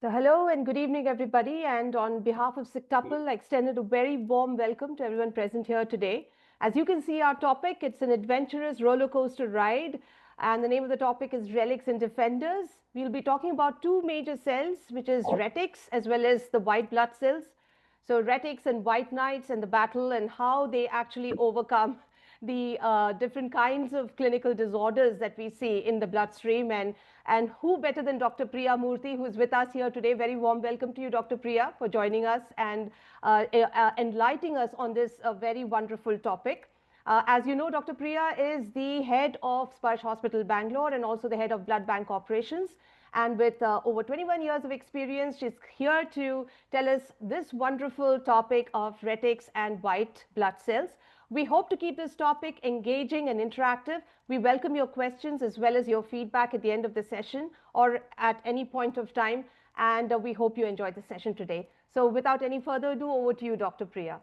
So hello and good evening, everybody. And on behalf of SigTuple, I extended a very warm welcome to everyone present here today. As you can see, our topic, it's an adventurous roller coaster ride. And the name of the topic is Relics and Defenders. We'll be talking about two major cells, which is retics as well as the white blood cells. So retics and white knights and the battle and how they actually overcome the different kinds of clinical disorders that we see in the bloodstream. And who better than Dr. Priya Murthy, who is with us here today. Very warm welcome to you, Dr. Priya, for joining us and enlightening us on this very wonderful topic. As you know, Dr. Priya is the head of Sparsh Hospital, Bangalore, and also the head of blood bank operations. And with over 21 years of experience, she's here to tell us this wonderful topic of retics and white blood cells. We hope to keep this topic engaging and interactive. We welcome your questions as well as your feedback at the end of the session or at any point of time. And we hope you enjoyed the session today. So without any further ado, over to you, Dr. Priya.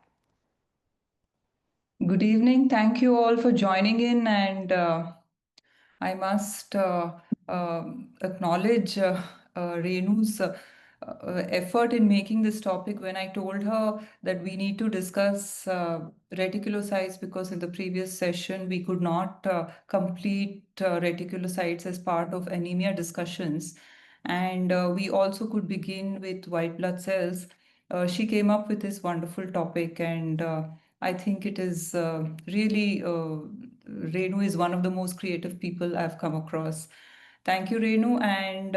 Good evening. Thank you all for joining in. And I must acknowledge Renu's effort in making this topic when I told her that we need to discuss reticulocytes because in the previous session we could not complete reticulocytes as part of anemia discussions. And we also could begin with white blood cells. She came up with this wonderful topic, and I think it is really Renu is one of the most creative people I've come across. Thank you, Renu, and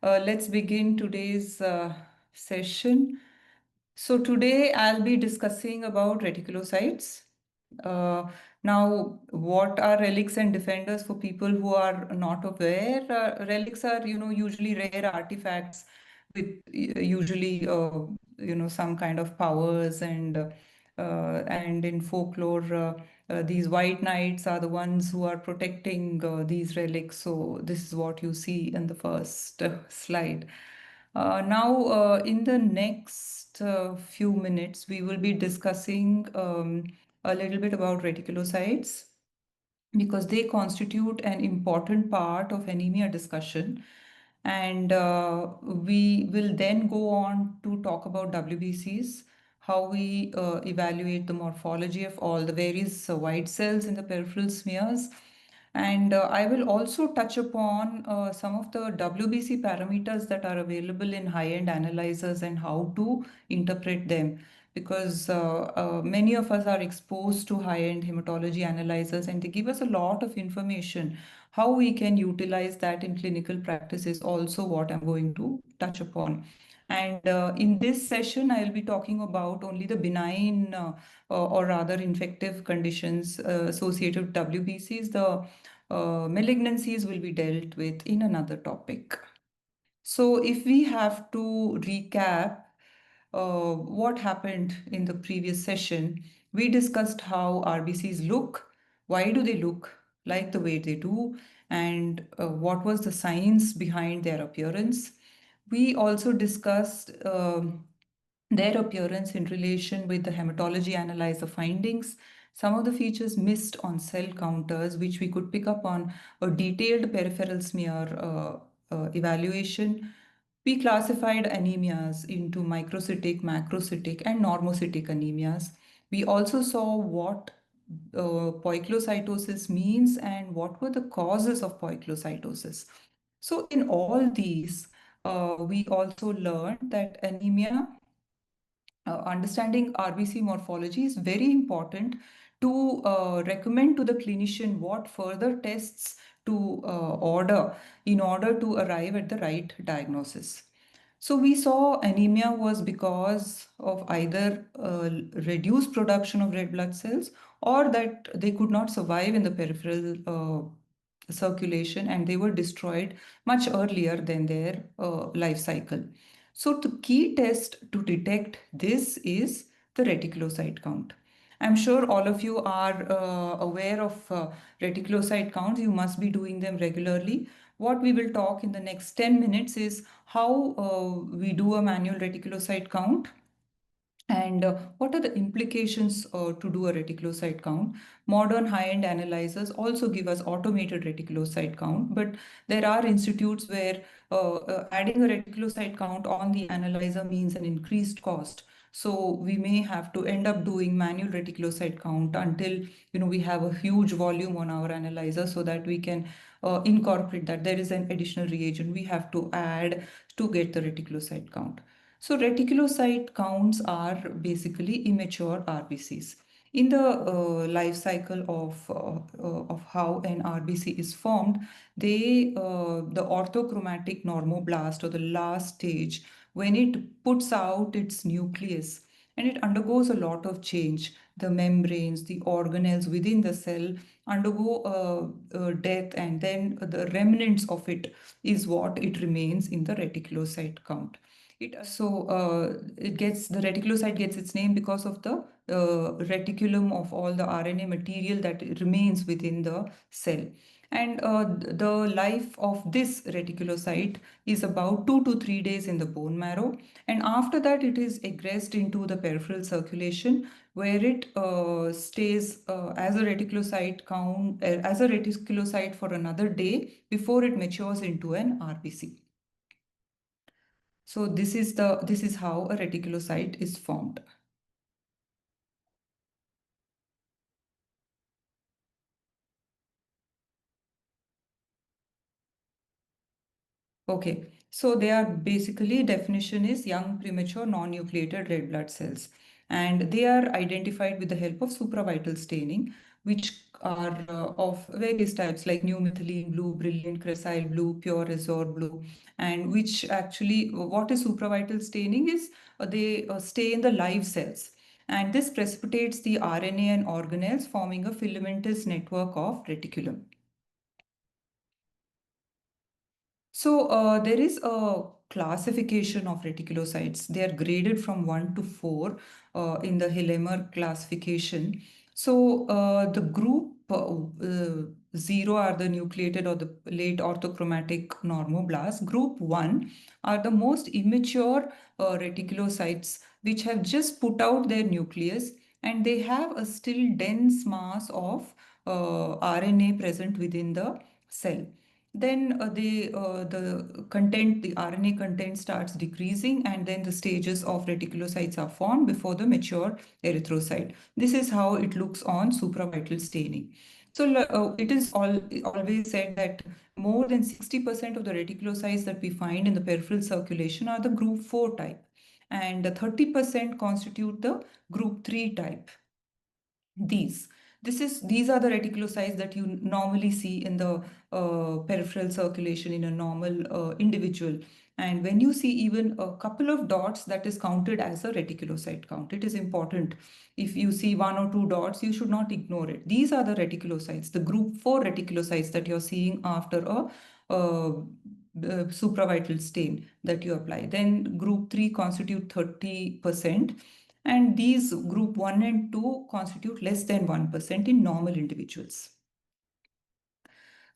let's begin today's session. So today I'll be discussing about reticulocytes. Uh, Now, what are relics and defenders for people who are not aware? Relics are, usually rare artifacts with usually, some kind of powers and in folklore, these white knights are the ones who are protecting these relics. So this is what you see in the first slide. Now, in the next few minutes, we will be discussing a little bit about reticulocytes because they constitute an important part of anemia discussion. And we will then go on to talk about WBCs, how we evaluate the morphology of all the various white cells in the peripheral smears. And I will also touch upon some of the WBC parameters that are available in high-end analyzers and how to interpret them. Because many of us are exposed to high-end hematology analyzers and they give us a lot of information. How we can utilize that in clinical practice is also what I'm going to touch upon. And in this session, I'll be talking about only the benign or rather infective conditions associated with WBCs. The malignancies will be dealt with in another topic. So if we have to recap what happened in the previous session, we discussed how RBCs look, why do they look like the way they do, and what was the science behind their appearance. We also discussed their appearance in relation with the hematology analyzer findings, some of the features missed on cell counters, which we could pick up on a detailed peripheral smear evaluation. We classified anemias into microcytic, macrocytic, and normocytic anemias. We also saw what poikilocytosis means and what were the causes of poikilocytosis. So, in all these, we also learned that anemia understanding RBC morphology is very important to recommend to the clinician what further tests to order in order to arrive at the right diagnosis. So we saw anemia was because of either reduced production of red blood cells or that they could not survive in the peripheral circulation and they were destroyed much earlier than their life cycle. So the key test to detect this is the reticulocyte count. I'm sure all of you are aware of reticulocyte counts. You must be doing them regularly. What we will talk in the next 10 minutes is how we do a manual reticulocyte count And what are the implications to do a reticulocyte count? Modern high-end analyzers also give us automated reticulocyte count, but there are institutes where adding a reticulocyte count on the analyzer means an increased cost. So we may have to end up doing manual reticulocyte count until we have a huge volume on our analyzer, so that we can incorporate that. There is an additional reagent we have to add to get the reticulocyte count. So reticulocyte counts are basically immature RBCs. In the life cycle of how an RBC is formed, the orthochromatic normoblast, or the last stage, when it puts out its nucleus and it undergoes a lot of change, the membranes, the organelles within the cell undergo death, and then the remnants of it is what it remains in the reticulocyte count. The reticulocyte gets its name because of the reticulum of all the RNA material that remains within the cell. And the life of this reticulocyte is about 2 to 3 days in the bone marrow. And after that, it is egressed into the peripheral circulation, where it stays as a reticulocyte for another day before it matures into an RBC. So this is how a reticulocyte is formed. Okay, so they are basically, definition is young premature non-nucleated red blood cells, and they are identified with the help of supravital staining, which are of various types, like new methylene blue, brilliant crescile blue, pure azure blue, and which actually, what is supravital staining is they stay in the live cells, and this precipitates the RNA and organelles, forming a filamentous network of reticulum. So there is a classification of reticulocytes. They are graded from 1 to 4 in the Hillemer classification. So the group 0 are the nucleated or the late orthochromatic normoblasts. Group 1 are the most immature reticulocytes, which have just put out their nucleus, and they have a still dense mass of RNA present within the cell. Then the RNA content starts decreasing, and then the stages of reticulocytes are formed before the mature erythrocyte. This is how it looks on supravital staining. So it is always said that more than 60% of the reticulocytes that we find in the peripheral circulation are the group 4 type, and 30% constitute the group 3 type. These are the reticulocytes that you normally see in the peripheral circulation in a normal individual. And when you see even a couple of dots, that is counted as a reticulocyte count. It is important. If you see 1 or 2 dots, you should not ignore it. These are the reticulocytes, the group 4 reticulocytes that you're seeing after a supravital stain that you apply. Then group 3 constitute 30%, and these group 1 and 2 constitute less than 1% in normal individuals.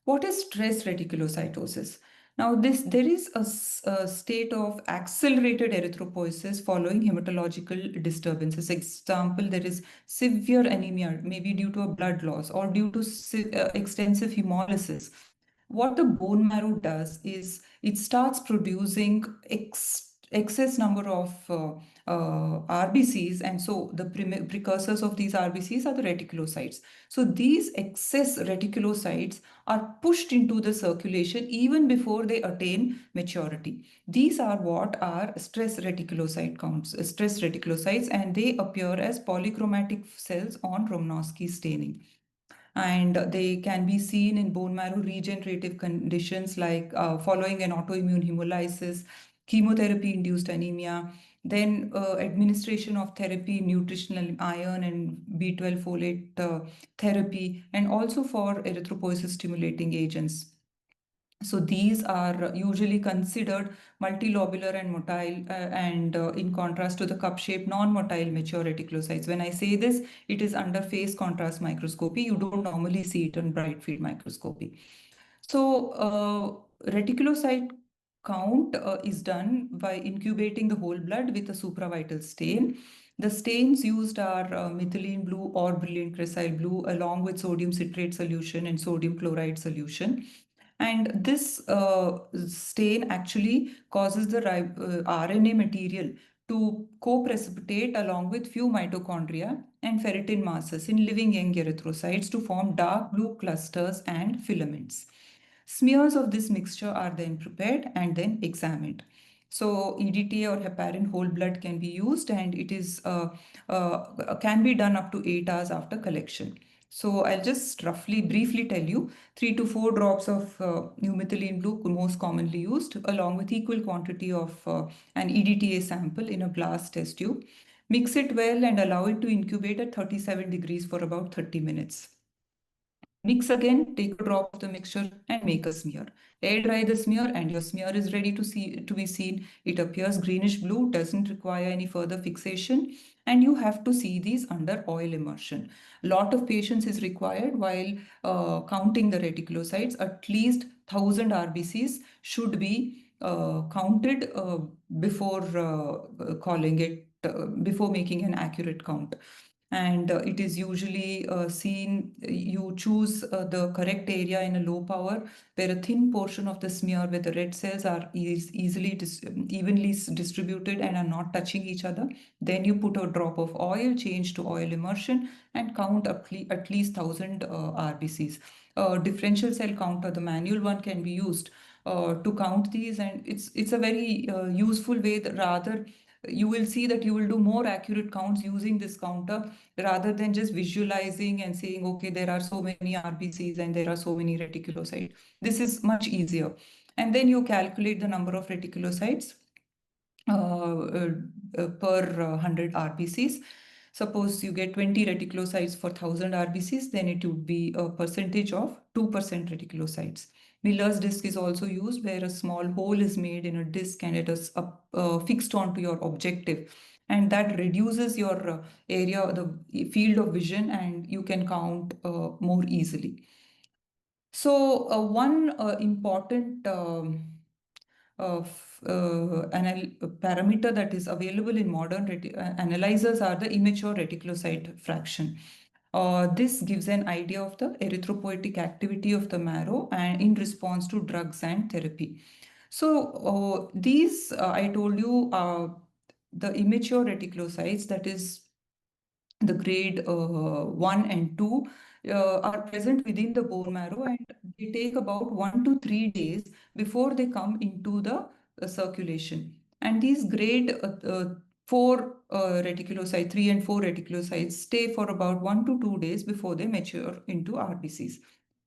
What is stress reticulocytosis? Now, there is a state of accelerated erythropoiesis following hematological disturbances. Example, there is severe anemia, maybe due to a blood loss or due to extensive hemolysis. What the bone marrow does is it starts producing excess number of RBCs, and so the precursors of these RBCs are the reticulocytes. So these excess reticulocytes are pushed into the circulation even before they attain maturity. These are what are stress reticulocyte counts, stress reticulocytes, and they appear as polychromatic cells on Romanowsky staining. And they can be seen in bone marrow regenerative conditions like following an autoimmune hemolysis, chemotherapy-induced anemia, then administration of therapy, nutritional iron and B12 folate therapy, and also for erythropoiesis stimulating agents. So these are usually considered multilobular and motile, and in contrast to the cup-shaped non-motile mature reticulocytes. When I say this, it is under phase contrast microscopy. You don't normally see it in bright field microscopy. So reticulocyte count is done by incubating the whole blood with a supravital stain. The stains used are methylene blue or brilliant crescile blue along with sodium citrate solution and sodium chloride solution. And this stain actually causes the RNA material to co-precipitate along with few mitochondria and ferritin masses in living young erythrocytes to form dark blue clusters and filaments. Smears of this mixture are then prepared and then examined. So EDTA or heparin whole blood can be used, and it is can be done up to 8 hours after collection. So I'll just roughly briefly tell you 3 to 4 drops of methylene blue most commonly used along with equal quantity of an EDTA sample in a glass test tube. Mix it well and allow it to incubate at 37 degrees for about 30 minutes. Mix again, take a drop of the mixture and make a smear. Air dry the smear and your smear is ready to be seen. It appears greenish blue, doesn't require any further fixation, and you have to see these under oil immersion. Lot of patience is required while counting the reticulocytes. At least 1000 RBCs should be counted before calling it before making an accurate count. And it is usually seen, you choose the correct area in a low power where a thin portion of the smear where the red cells are evenly distributed and are not touching each other. Then you put a drop of oil, change to oil immersion, and count at least 1000 RBCs. Differential cell counter, the manual one, can be used to count these, and it's a very useful way that rather you will see that you will do more accurate counts using this counter rather than just visualizing and saying, okay, there are so many RBCs and there are so many reticulocytes. This is much easier. And then you calculate the number of reticulocytes per 100 RBCs. Suppose you get 20 reticulocytes for 1000 RBCs, then it would be a percentage of 2% reticulocytes. Miller's disc is also used where a small hole is made in a disc and it is fixed onto your objective. And that reduces your area, the field of vision, and you can count more easily. So one important parameter that is available in modern analyzers are the immature reticulocyte fraction. This gives an idea of the erythropoietic activity of the marrow and in response to drugs and therapy. So these, I told you, the immature reticulocytes, that is the grade 1 and 2, are present within the bone marrow, and they take about 1 to 3 days before they come into the circulation. And these grade 4 reticulocytes, 3 and 4 reticulocytes, stay for about 1 to 2 days before they mature into RBCs.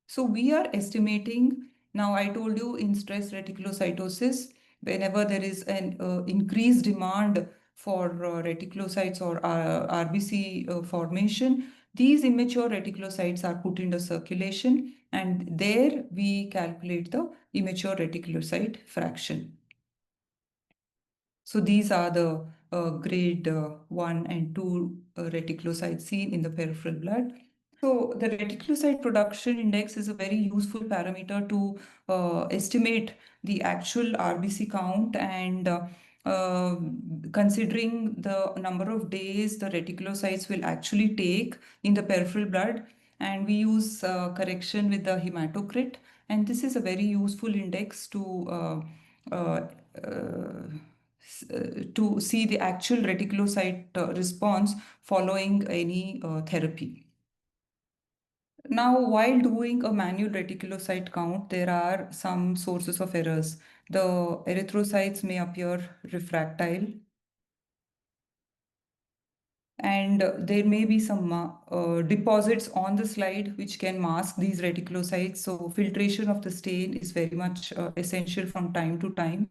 So we are estimating, now I told you in stress reticulocytosis, whenever there is an increased demand for reticulocytes or RBC formation, these immature reticulocytes are put into circulation, and there we calculate the immature reticulocyte fraction. So these are the grade 1 and 2 reticulocytes seen in the peripheral blood. So the reticulocyte production index is a very useful parameter to estimate the actual RBC count, and considering the number of days the reticulocytes will actually take in the peripheral blood, and we use correction with the hematocrit, and this is a very useful index uh, uh, to see the actual reticulocyte response following any therapy. Now, while doing a manual reticulocyte count, there are some sources of errors. The erythrocytes may appear refractile, and there may be some deposits on the slide which can mask these reticulocytes. So filtration of the stain is very much essential from time to time.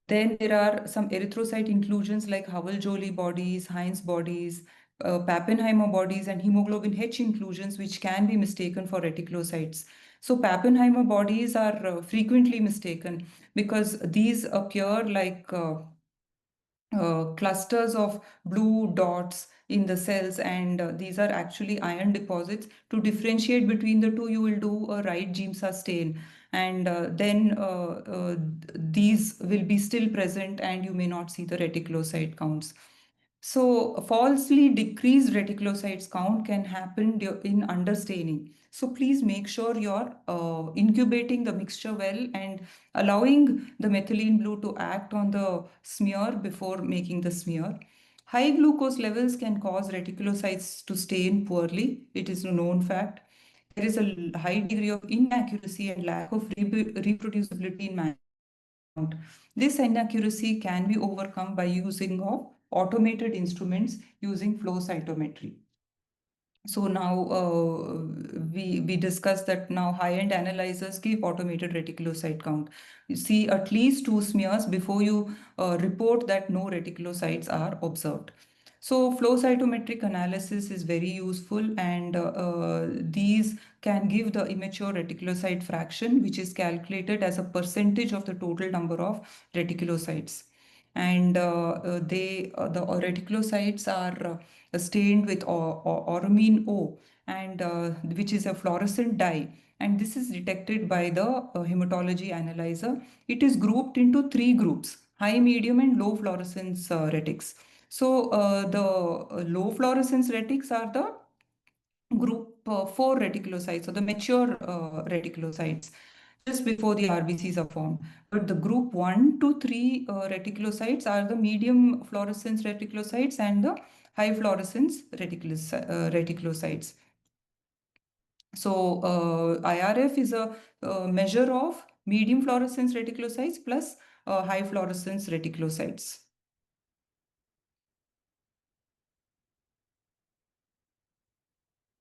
Then there are some erythrocyte inclusions like Howell-Jolly bodies, Heinz bodies, Pappenheimer bodies, and hemoglobin H inclusions, which can be mistaken for reticulocytes. So Pappenheimer bodies are frequently mistaken because these appear like clusters of blue dots in the cells, and these are actually iron deposits. To differentiate between the two, you will do a right Giemsa stain, and these will be still present and you may not see the reticulocyte counts. So falsely decreased reticulocytes count can happen in understaining. So please make sure you're incubating the mixture well and allowing the methylene blue to act on the smear before making the smear. High glucose levels can cause reticulocytes to stain poorly. It is a known fact. There is a high degree of inaccuracy and lack of reproducibility in managing the count. This inaccuracy can be overcome by using of automated instruments using flow cytometry. So now we discussed that now high-end analyzers give automated reticulocyte count. You see at least 2 smears before you report that no reticulocytes are observed. So flow cytometric analysis is very useful, and these can give the immature reticulocyte fraction, which is calculated as a percentage of the total number of reticulocytes. And the reticulocytes are stained with auramine O, and which is a fluorescent dye. And this is detected by the hematology analyzer. It is grouped into 3 groups: high, medium, and low fluorescence retics. So the low fluorescence retics are the group 4 reticulocytes, or the mature reticulocytes, just before the RBCs are formed. But the group 1 to 3 reticulocytes are the medium fluorescence reticulocytes and the high fluorescence reticulocytes. So IRF is a measure of medium fluorescence reticulocytes plus high fluorescence reticulocytes.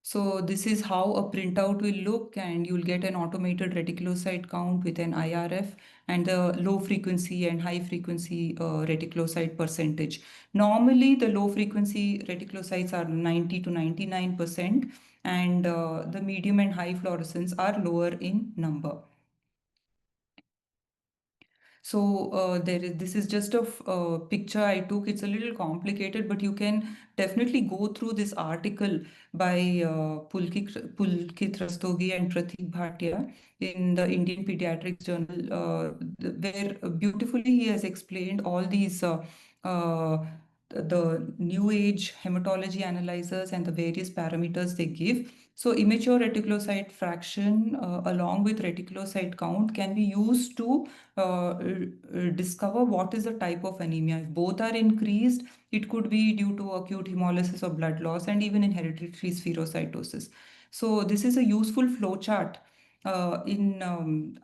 So this is how a printout will look, and you'll get an automated reticulocyte count with an IRF and the low frequency and high frequency reticulocyte percentage. Normally, the low frequency reticulocytes are 90 to 99%, and the medium and high fluorescence are lower in number. So this is just a picture I took. It's a little complicated, but you can definitely go through this article by Pulkit Rastogi and Pratik Bhatia in the Indian Pediatrics Journal, where beautifully he has explained all these uh, the new age hematology analyzers and the various parameters they give. So immature reticulocyte fraction along with reticulocyte count can be used to discover what is the type of anemia. If both are increased, it could be due to acute hemolysis or blood loss, and even in hereditary spherocytosis. So this is a useful flow chart in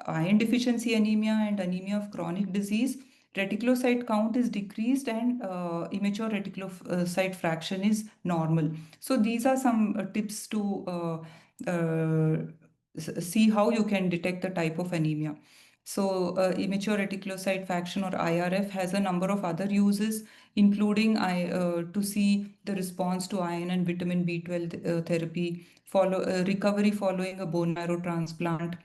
iron deficiency anemia and anemia of chronic disease. Reticulocyte count is decreased and immature reticulocyte fraction is normal. So these are some tips to see how you can detect the type of anemia. So immature reticulocyte fraction, or IRF, has a number of other uses, including to see the response to iron and vitamin B12 therapy, recovery following a bone marrow transplant,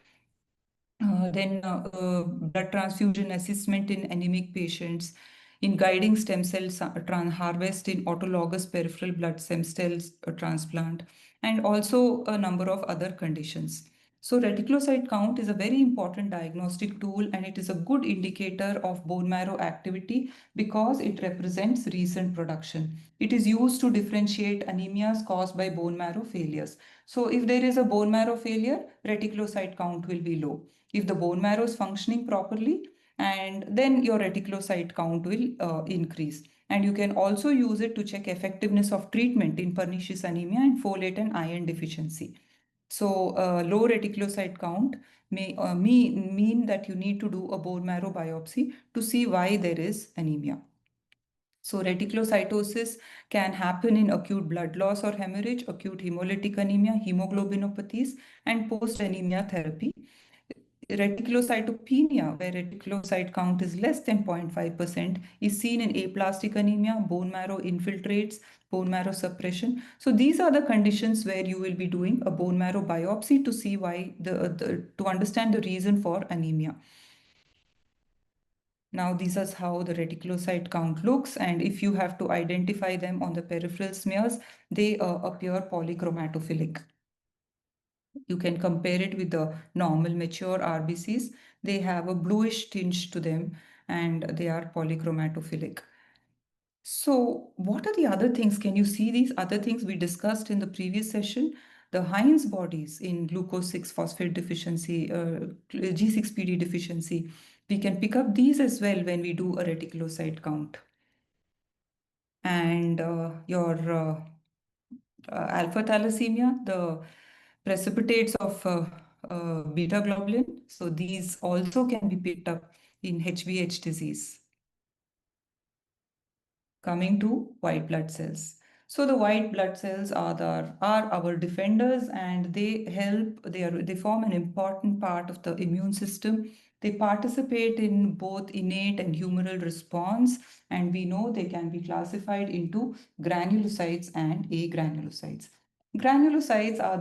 blood transfusion assessment in anemic patients, in guiding stem cells harvest in autologous peripheral blood stem cells transplant, and also a number of other conditions. So reticulocyte count is a very important diagnostic tool, and it is a good indicator of bone marrow activity because it represents recent production. It is used to differentiate anemias caused by bone marrow failures. So if there is a bone marrow failure, reticulocyte count will be low. If the bone marrow is functioning properly, and then your reticulocyte count will increase. And you can also use it to check effectiveness of treatment in pernicious anemia and folate and iron deficiency. So low reticulocyte count may mean that you need to do a bone marrow biopsy to see why there is anemia. So reticulocytosis can happen in acute blood loss or hemorrhage, acute hemolytic anemia, hemoglobinopathies, and post-anemia therapy. Reticulocytopenia, where reticulocyte count is less than 0.5%, is seen in aplastic anemia, bone marrow infiltrates, bone marrow suppression. So these are the conditions where you will be doing a bone marrow biopsy to see why to understand the reason for anemia. Now, this is how the reticulocyte count looks, and if you have to identify them on the peripheral smears, they appear polychromatophilic. You can compare it with the normal mature RBCs. They have a bluish tinge to them and they are polychromatophilic. So, what are the other things? Can you see these other things we discussed in the previous session? The Heinz bodies in glucose 6 phosphate deficiency, G6PD deficiency. We can pick up these as well when we do a reticulocyte count. And your alpha thalassemia, the precipitates of beta globulin. So, these also can be picked up in HBH disease. Coming to white blood cells. So the white blood cells are our defenders and they form an important part of the immune system. They participate in both innate and humoral response, and we know they can be classified into granulocytes and agranulocytes. Granulocytes are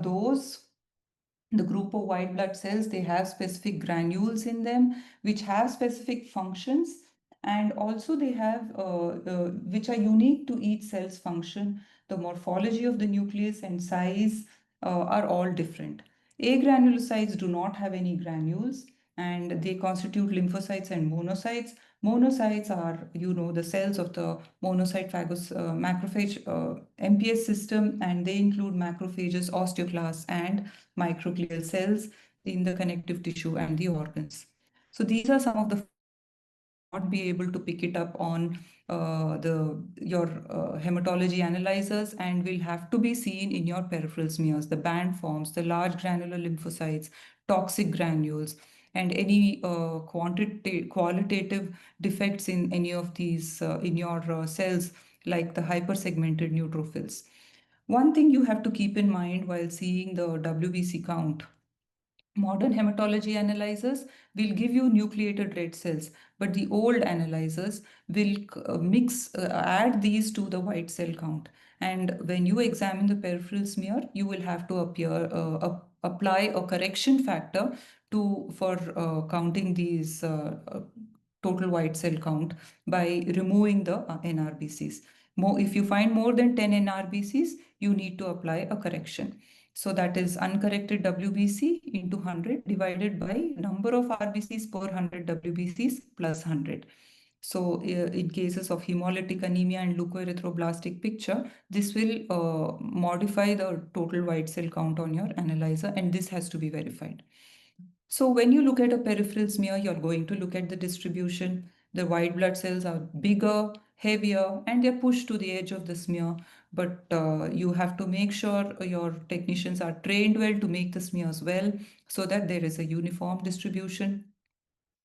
the group of white blood cells. They have specific granules in them which have specific functions, and also they have which are unique to each cell's function. The morphology of the nucleus and size are all different. Agranulocytes do not have any granules and they constitute lymphocytes and monocytes. Monocytes are, the cells of the monocyte macrophage MPS system, and they include macrophages, osteoclasts, and microglial cells in the connective tissue and the organs. So these are some of the functions. You will not be able to pick it up on your hematology analyzers, and will have to be seen in your peripheral smears, the band forms, the large granular lymphocytes, toxic granules, and any qualitative defects in any of these in your cells, like the hypersegmented neutrophils. One thing you have to keep in mind while seeing the WBC count: modern hematology analyzers will give you nucleated red cells, but the old analyzers will add these to the white cell count. And when you examine the peripheral smear, you will have to apply a correction factor for counting these total white cell count by removing the NRBCs. If you find more than 10 NRBCs, you need to apply a correction. So that is uncorrected WBC into 100 divided by number of RBCs per 100 WBCs plus 100. So in cases of hemolytic anemia and leukoerythroblastic picture, this will modify the total white cell count on your analyzer, and this has to be verified. So when you look at a peripheral smear, you're going to look at the distribution. The white blood cells are bigger, heavier, and they're pushed to the edge of the smear. But you have to make sure your technicians are trained well to make the smears well, so that there is a uniform distribution.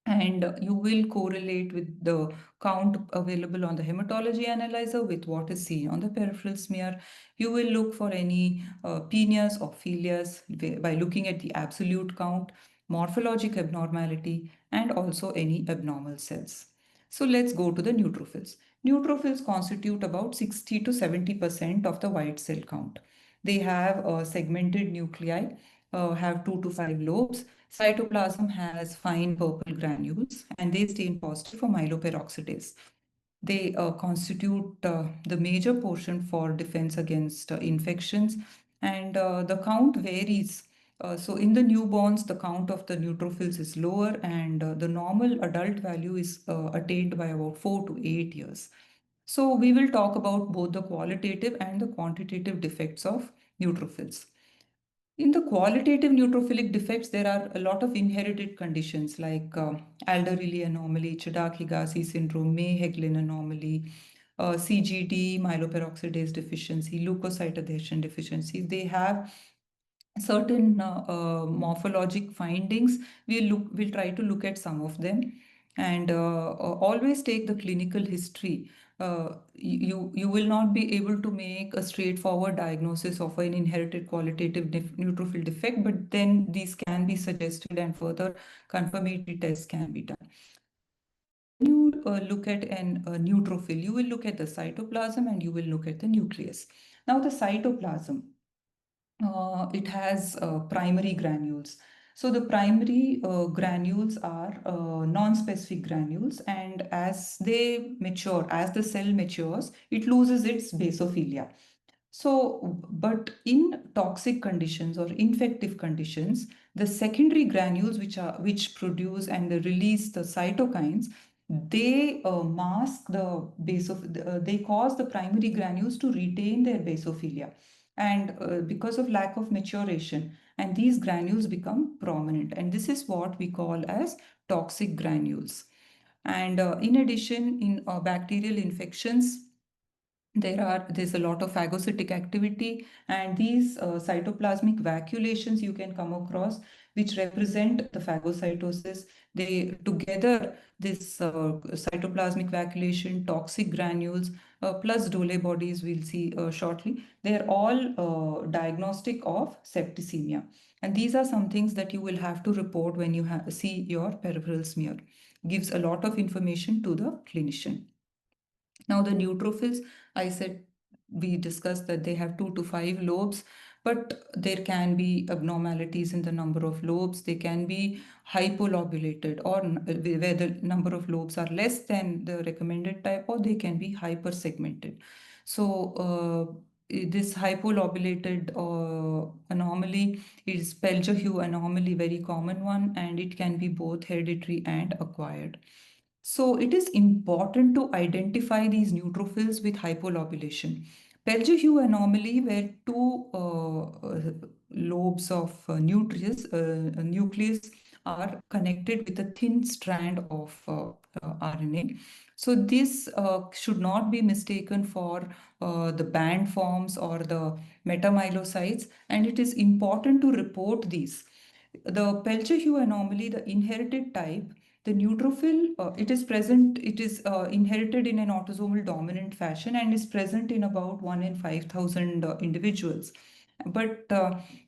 And you will correlate with the count available on the hematology analyzer with what is seen on the peripheral smear. You will look for any penias or philias by looking at the absolute count, morphologic abnormality, and also any abnormal cells. So let's go to the neutrophils. Neutrophils constitute about 60 to 70% of the white cell count. They have segmented nuclei, have 2 to 5 lobes. Cytoplasm has fine purple granules, and they stain positive for myeloperoxidase. They constitute the major portion for defense against infections, and the count varies. So in the newborns, the count of the neutrophils is lower, and the normal adult value is attained by about 4 to 8 years. So we will talk about both the qualitative and the quantitative defects of neutrophils. In the qualitative neutrophilic defects, there are a lot of inherited conditions like Alder-Riley anomaly, Chidak-Higashi syndrome, May-Heglin anomaly, CGD, myeloperoxidase deficiency, leukocyte adhesion deficiency. They have certain morphologic findings. We'll try to look at some of them, and always take the clinical history. You will not be able to make a straightforward diagnosis of an inherited qualitative neutrophil defect, but then these can be suggested and further confirmatory tests can be done. So when you look at a neutrophil, you will look at the cytoplasm and you will look at the nucleus. Now the cytoplasm, it has primary granules. So the primary granules are non-specific granules, and as they mature, as the cell matures, it loses its basophilia. So, but in toxic conditions or infective conditions, the secondary granules which produce and release the cytokines, they mask the base of they cause the primary granules to retain their basophilia, and because of lack of maturation, and these granules become prominent, and this is what we call as toxic granules. And in addition, in bacterial infections, there's a lot of phagocytic activity, and these cytoplasmic vacuolations you can come across, which represent the phagocytosis. They together, this cytoplasmic vacuolation, toxic granules, plus Dole bodies we'll see shortly, they're all diagnostic of septicemia, and these are some things that you will have to report when you see your peripheral smear. Gives a lot of information to the clinician. Now, the neutrophils, I said, we discussed that they have 2 to 5 lobes, but there can be abnormalities in the number of lobes. They can be hypolobulated, or where the number of lobes are less than the recommended type, or they can be hypersegmented. So, this hypolobulated anomaly is Pelger-Hue anomaly, very common one, and it can be both hereditary and acquired. So it is important to identify these neutrophils with hypolobulation. Pelger-Hue anomaly, where two lobes of nucleus are connected with a thin strand of RNA. So this should not be mistaken for the band forms or the metamyelocytes, and it is important to report these. The Pelcher-Hue anomaly, the inherited type, the neutrophil, it is present, it is inherited in an autosomal dominant fashion and is present in about 1 in 5,000 individuals. But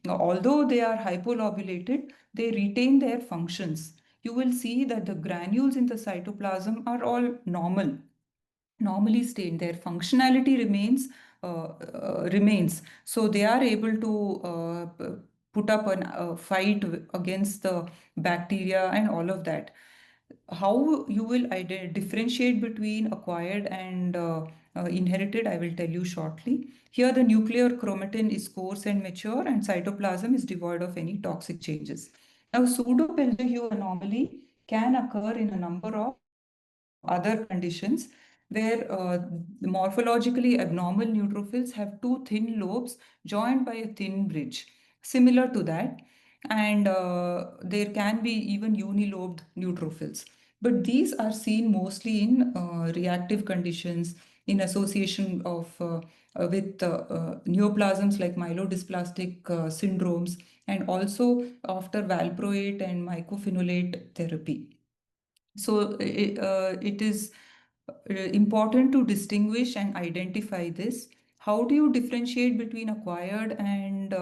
although they are hypolobulated, they retain their functions. You will see that the granules in the cytoplasm are all normally stained. Their functionality remains. So they are able to put up a fight against the bacteria and all of that. How you will differentiate between acquired and inherited, I will tell you shortly. Here, the nuclear chromatin is coarse and mature, and cytoplasm is devoid of any toxic changes. Now, pseudo-Pelger-Hue anomaly can occur in a number of other conditions where morphologically abnormal neutrophils have two thin lobes joined by a thin bridge, similar to that. And there can be even unilobed neutrophils. But these are seen mostly in reactive conditions in association with neoplasms like myelodysplastic syndromes, and also after valproate and mycophenolate therapy. So it is important to distinguish and identify this. How do you differentiate between acquired and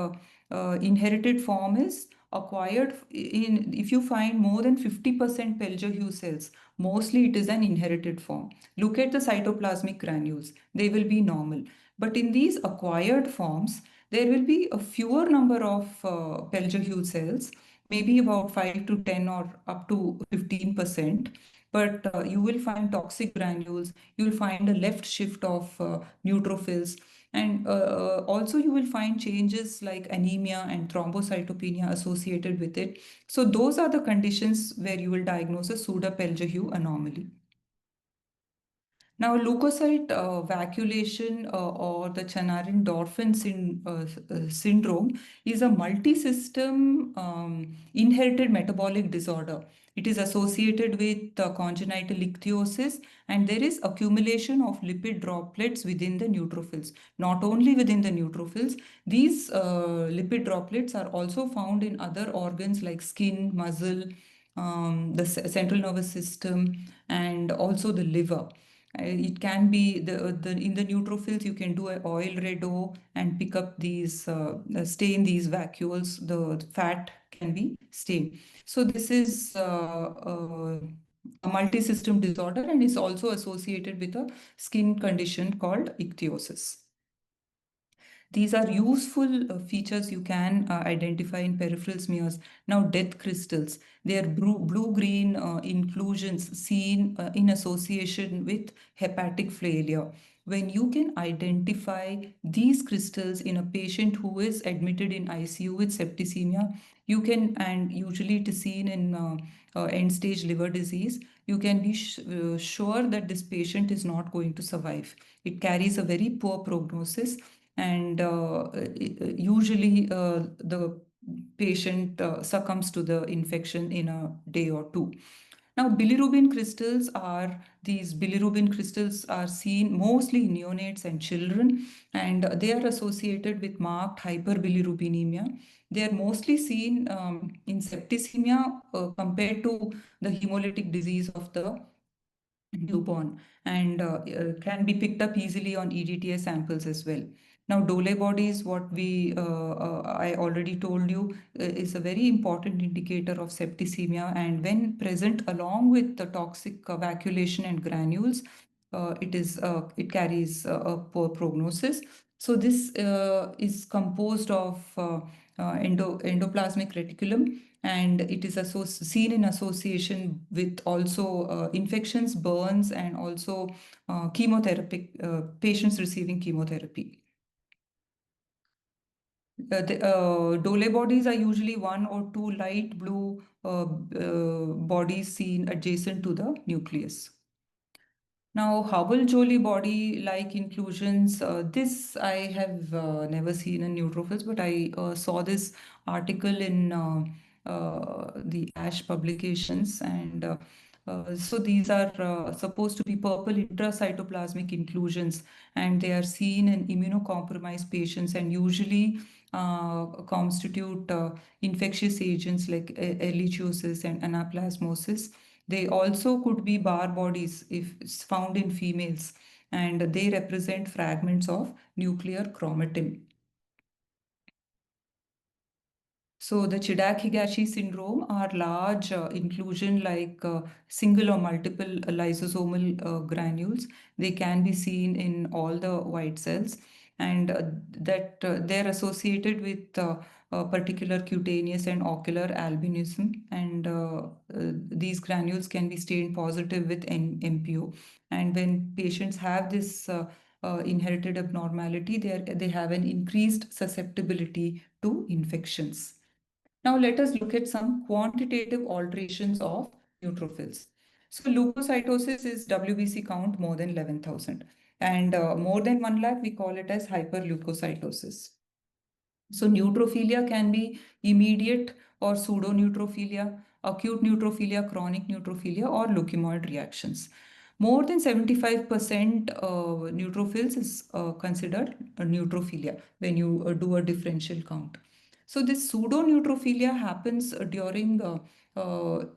inherited form is acquired in if you find more than 50% Pelger-Hue cells, mostly it is an inherited form. Look at the cytoplasmic granules, they will be normal. But in these acquired forms, there will be a fewer number of Pelger-Hue cells, maybe about 5 to 10 or up to 15%. But you will find toxic granules, you will find a left shift of neutrophils, and also you will find changes like anemia and thrombocytopenia associated with it. So those are the conditions where you will diagnose a pseudo-Pelger-Hue anomaly. Now, leukocyte vacuolation or the Chanarin-Dorfman syndrome is a multi-system inherited metabolic disorder. It is associated with congenital ichthyosis, and there is accumulation of lipid droplets within the neutrophils. Not only within the neutrophils, these lipid droplets are also found in other organs like skin, muscle, the central nervous system, and also the liver. It can be the in the neutrophils, you can do an oil redo and pick up these, stain these vacuoles. The fat can be stained. So this is a multi-system disorder and is also associated with a skin condition called ichthyosis. These are useful features you can identify in peripheral smears. Now, death crystals, they are blue-green inclusions seen in association with hepatic failure. When you can identify these crystals in a patient who is admitted in ICU with septicemia, you can, and usually it is seen in end-stage liver disease, you can be sure that this patient is not going to survive. It carries a very poor prognosis, and usually the patient succumbs to the infection in a day or two. Now, bilirubin crystals are seen mostly in neonates and children, and they are associated with marked hyperbilirubinemia. They are mostly seen in septicemia compared to the hemolytic disease of the newborn, and can be picked up easily on EDTA samples as well. Now, Dole bodies, what I already told you, is a very important indicator of septicemia, and when present along with the toxic vacuolation and granules, it carries a poor prognosis. So this is composed of endoplasmic reticulum, and it is seen in association with also infections, burns, and also chemotherapy, patients receiving chemotherapy. The Dole bodies are usually one or two light blue bodies seen adjacent to the nucleus. Now, Hubble-Joly body-like inclusions, this I have never seen in neutrophils, but I saw this article in the ASH publications, and so these are supposed to be purple intracytoplasmic inclusions, and they are seen in immunocompromised patients and usually constitute infectious agents like ehrlichiosis and anaplasmosis. They also could be bar bodies if it's found in females, and they represent fragments of nuclear chromatin. So the Chidak-Higashi syndrome are large inclusion like single or multiple lysosomal granules. They can be seen in all the white cells, and that they're associated with particular cutaneous and ocular albinism, and these granules can be stained positive with MPO. And when patients have this inherited abnormality, they have an increased susceptibility to infections. Now let us look at some quantitative alterations of neutrophils. So leukocytosis is WBC count more than 11,000, and more than 1 lakh we call it as hyperleukocytosis. So neutrophilia can be immediate or pseudoneutrophilia, acute neutrophilia, chronic neutrophilia, or leukemoid reactions. More than 75% neutrophils is considered a neutrophilia when you do a differential count. So this pseudoneutrophilia happens during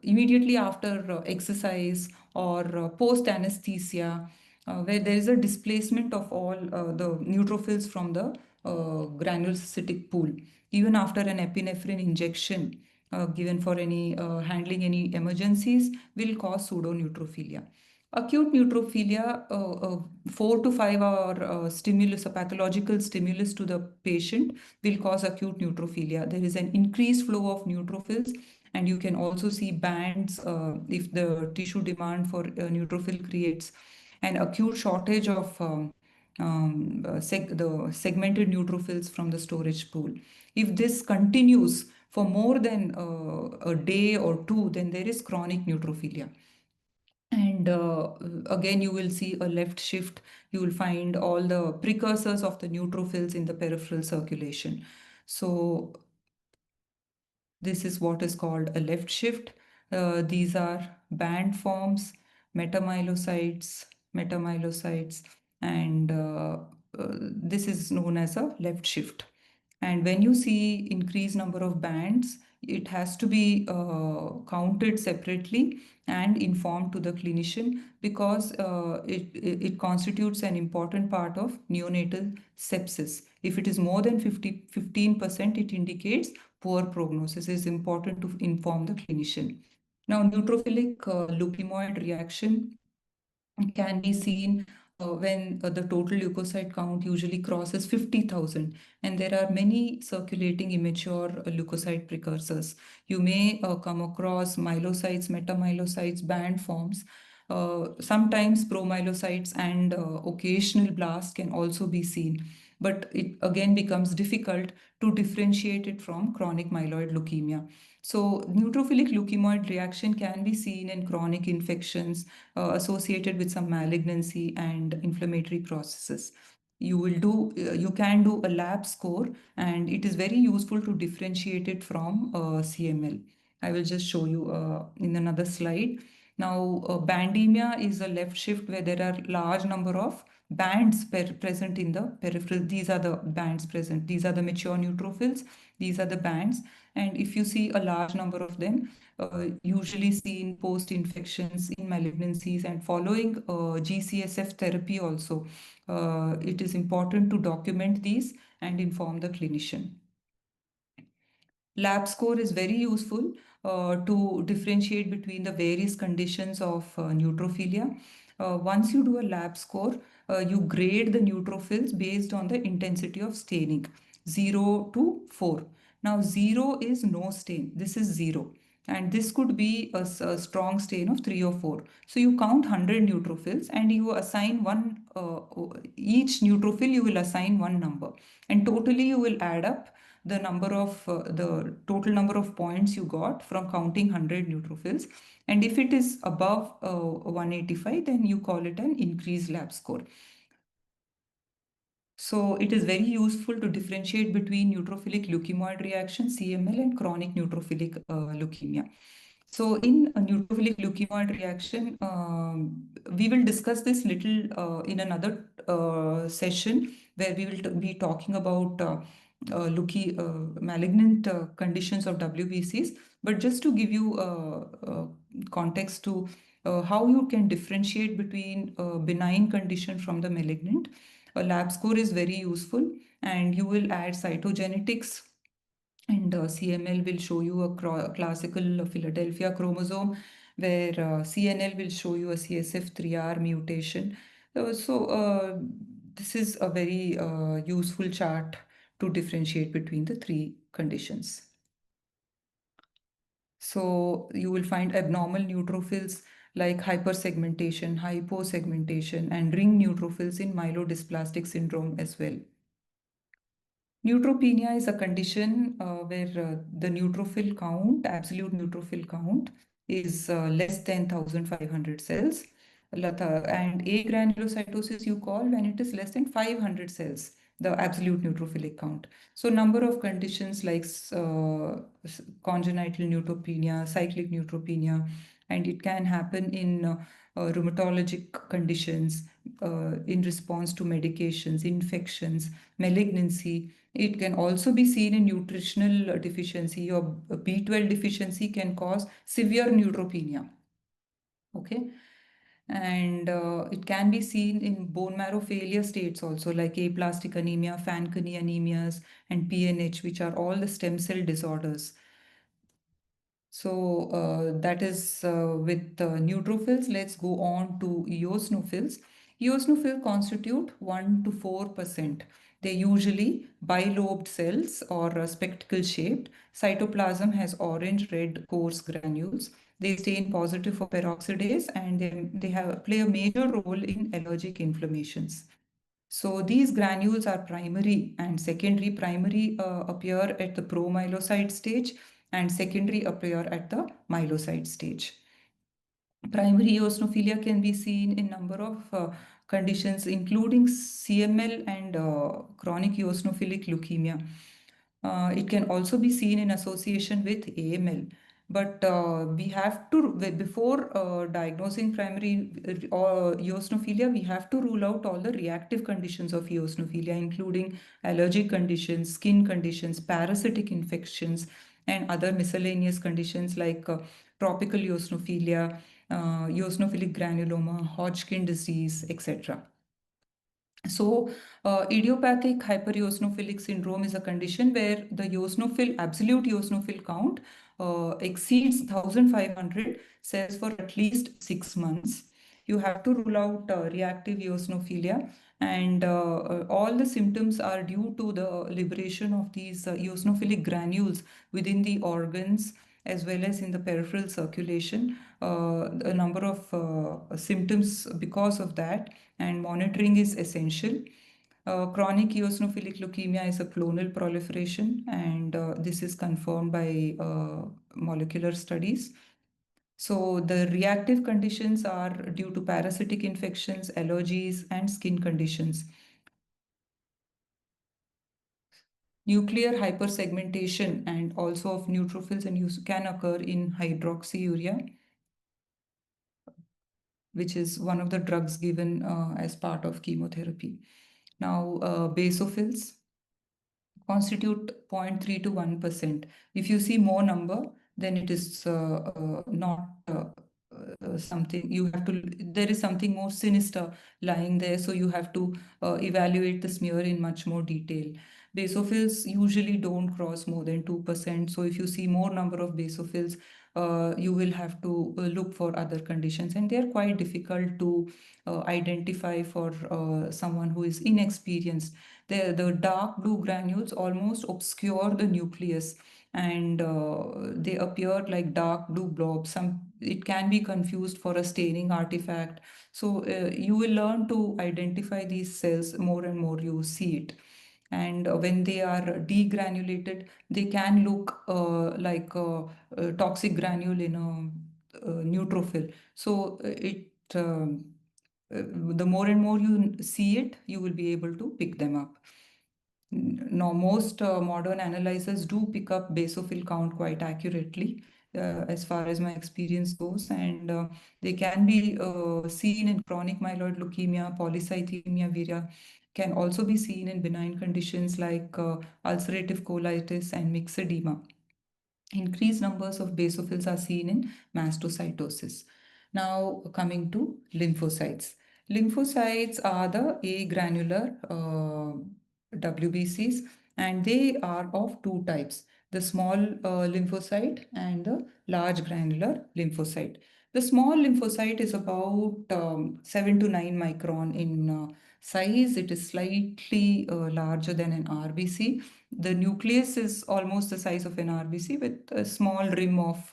immediately after exercise or post anesthesia, where there is a displacement of all the neutrophils from the granulocytic pool. Even after an epinephrine injection given for any handling any emergencies will cause pseudoneutrophilia. Acute neutrophilia, 4 to 5 hour stimulus, a pathological stimulus to the patient will cause acute neutrophilia. There is an increased flow of neutrophils, and you can also see bands if the tissue demand for neutrophil creates an acute shortage of the segmented neutrophils from the storage pool. If this continues for more than a day or two, then there is chronic neutrophilia. And again, you will see a left shift. You will find all the precursors of the neutrophils in the peripheral circulation. So this is what is called a left shift. These are band forms, metamyelocytes, and this is known as a left shift. And when you see increased number of bands, it has to be counted separately and informed to the clinician, because it constitutes an important part of neonatal sepsis. If it is more than 15%, it indicates poor prognosis. It is important to inform the clinician. Now, neutrophilic leukemoid reaction can be seen when the total leukocyte count usually crosses 50,000, and there are many circulating immature leukocyte precursors. You may come across myelocytes, metamyelocytes, band forms. Sometimes promyelocytes and occasional blast can also be seen, but it again becomes difficult to differentiate it from chronic myeloid leukemia. So, neutrophilic leukemioid reaction can be seen in chronic infections associated with some malignancy and inflammatory processes. You can do a lab score, and it is very useful to differentiate it from CML. I will just show you in another slide. Now, bandemia is a left shift where there are large number of bands present in the peripheral. These are the bands present. These are the mature neutrophils. These are the bands. And if you see a large number of them, usually seen post-infections in malignancies and following GCSF therapy also, it is important to document these and inform the clinician. Lab score is very useful to differentiate between the various conditions of neutrophilia. Once you do a lab score, you grade the neutrophils based on the intensity of staining, 0 to 4. Now, 0 is no stain. This is 0. And this could be a strong stain of 3 or 4. So you count 100 neutrophils and you assign one, each neutrophil you will assign one number. And totally you will add up the number of the total number of points you got from counting 100 neutrophils, and if it is above 185, then you call it an increased lab score. So it is very useful to differentiate between neutrophilic leukemioid reaction, CML, and chronic neutrophilic leukemia. So in a neutrophilic leukemioid reaction, we will discuss this little in another session where we will be talking about malignant conditions of WBCs. But just to give you context to how you can differentiate between benign condition from the malignant, a lab score is very useful, and you will add cytogenetics, and CML will show you a classical Philadelphia chromosome, where CNL will show you a CSF3R mutation. This is a very useful chart to differentiate between the three conditions. So you will find abnormal neutrophils like hypersegmentation, hyposegmentation, and ring neutrophils in myelodysplastic syndrome as well. Neutropenia is a condition where the neutrophil count, absolute neutrophil count, is less than 1,500 cells. And agranulocytosis you call when it is less than 500 cells, the absolute neutrophilic count. So number of conditions like congenital neutropenia, cyclic neutropenia, and it can happen in rheumatologic conditions, in response to medications, infections, malignancy. It can also be seen in nutritional deficiency, or B12 deficiency can cause severe neutropenia. Okay. And it can be seen in bone marrow failure states also, like aplastic anemia, Fanconi anemias, and PNH, which are all the stem cell disorders. So that is with neutrophils. Let's go on to eosinophils. Eosinophils constitute 1 to 4%. They usually bilobed cells or spectacle shaped. Cytoplasm has orange red coarse granules. They stain positive for peroxidase, and play a major role in allergic inflammations. So these granules are primary and secondary. Primary appear at the promyelocyte stage, and secondary appear at the myelocyte stage. Primary eosinophilia can be seen in number of conditions, including CML and chronic eosinophilic leukemia. It can also be seen in association with AML. But we have to, before diagnosing primary eosinophilia, we have to rule out all the reactive conditions of eosinophilia, including allergic conditions, skin conditions, parasitic infections, and other miscellaneous conditions like tropical eosinophilia, eosinophilic granuloma, Hodgkin disease, etc. So, idiopathic hypereosinophilic syndrome is a condition where the absolute eosinophil count exceeds 1,500 cells for at least 6 months. you have to rule out reactive eosinophilia. And all the symptoms are due to the liberation of these eosinophilic granules within the organs as well as in the peripheral circulation. A number of symptoms because of that, and monitoring is essential. Chronic eosinophilic leukemia is a clonal proliferation, and this is confirmed by molecular studies. So, the reactive conditions are due to parasitic infections, allergies, and skin conditions. Nuclear hypersegmentation and also of neutrophils and can occur in hydroxyurea, which is one of the drugs given as part of chemotherapy. Now, basophils constitute 0.3 to 1%. If you see more number, then it is not something you have to, there is something more sinister lying there. So you have to evaluate the smear in much more detail. Basophils usually don't cross more than 2%. So if you see more number of basophils, you will have to look for other conditions, and they are quite difficult to identify for someone who is inexperienced. The dark blue granules almost obscure the nucleus, and they appear like dark blue blobs. It can be confused for a staining artifact. So you will learn to identify these cells more and more you see it. And when they are degranulated, they can look like a toxic granule in a neutrophil. So the more and more you see it, you will be able to pick them up. Now, most modern analyzers do pick up basophil count quite accurately, as far as my experience goes, and they can be seen in chronic myeloid leukemia, polycythemia vera, can also be seen in benign conditions like ulcerative colitis and myxedema. Increased numbers of basophils are seen in mastocytosis. Now, coming to lymphocytes. Lymphocytes are the agranular WBCs, and they are of two types, the small lymphocyte and the large granular lymphocyte. The small lymphocyte is about 7 to 9 micron in size. It is slightly larger than an RBC. The nucleus is almost the size of an RBC with a small rim of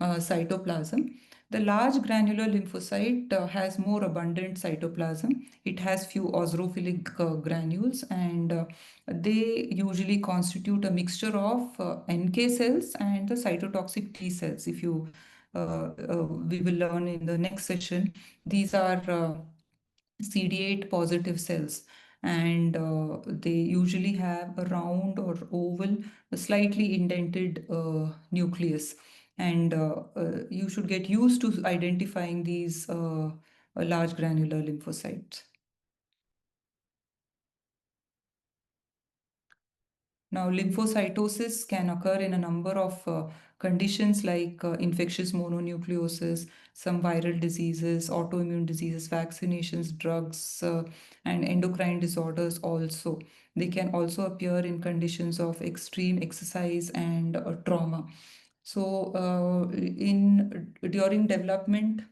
cytoplasm. The large granular lymphocyte has more abundant cytoplasm. It has few eosinophilic granules, and they usually constitute a mixture of NK cells and the cytotoxic T cells. If you we will learn in the next session, these are CD8 positive cells, and they usually have a round or oval, a slightly indented nucleus. And you should get used to identifying these large granular lymphocytes. Now, lymphocytosis can occur in a number of conditions like infectious mononucleosis, some viral diseases, autoimmune diseases, vaccinations, drugs, and endocrine disorders also. They can also appear in conditions of extreme exercise and trauma. So, during development,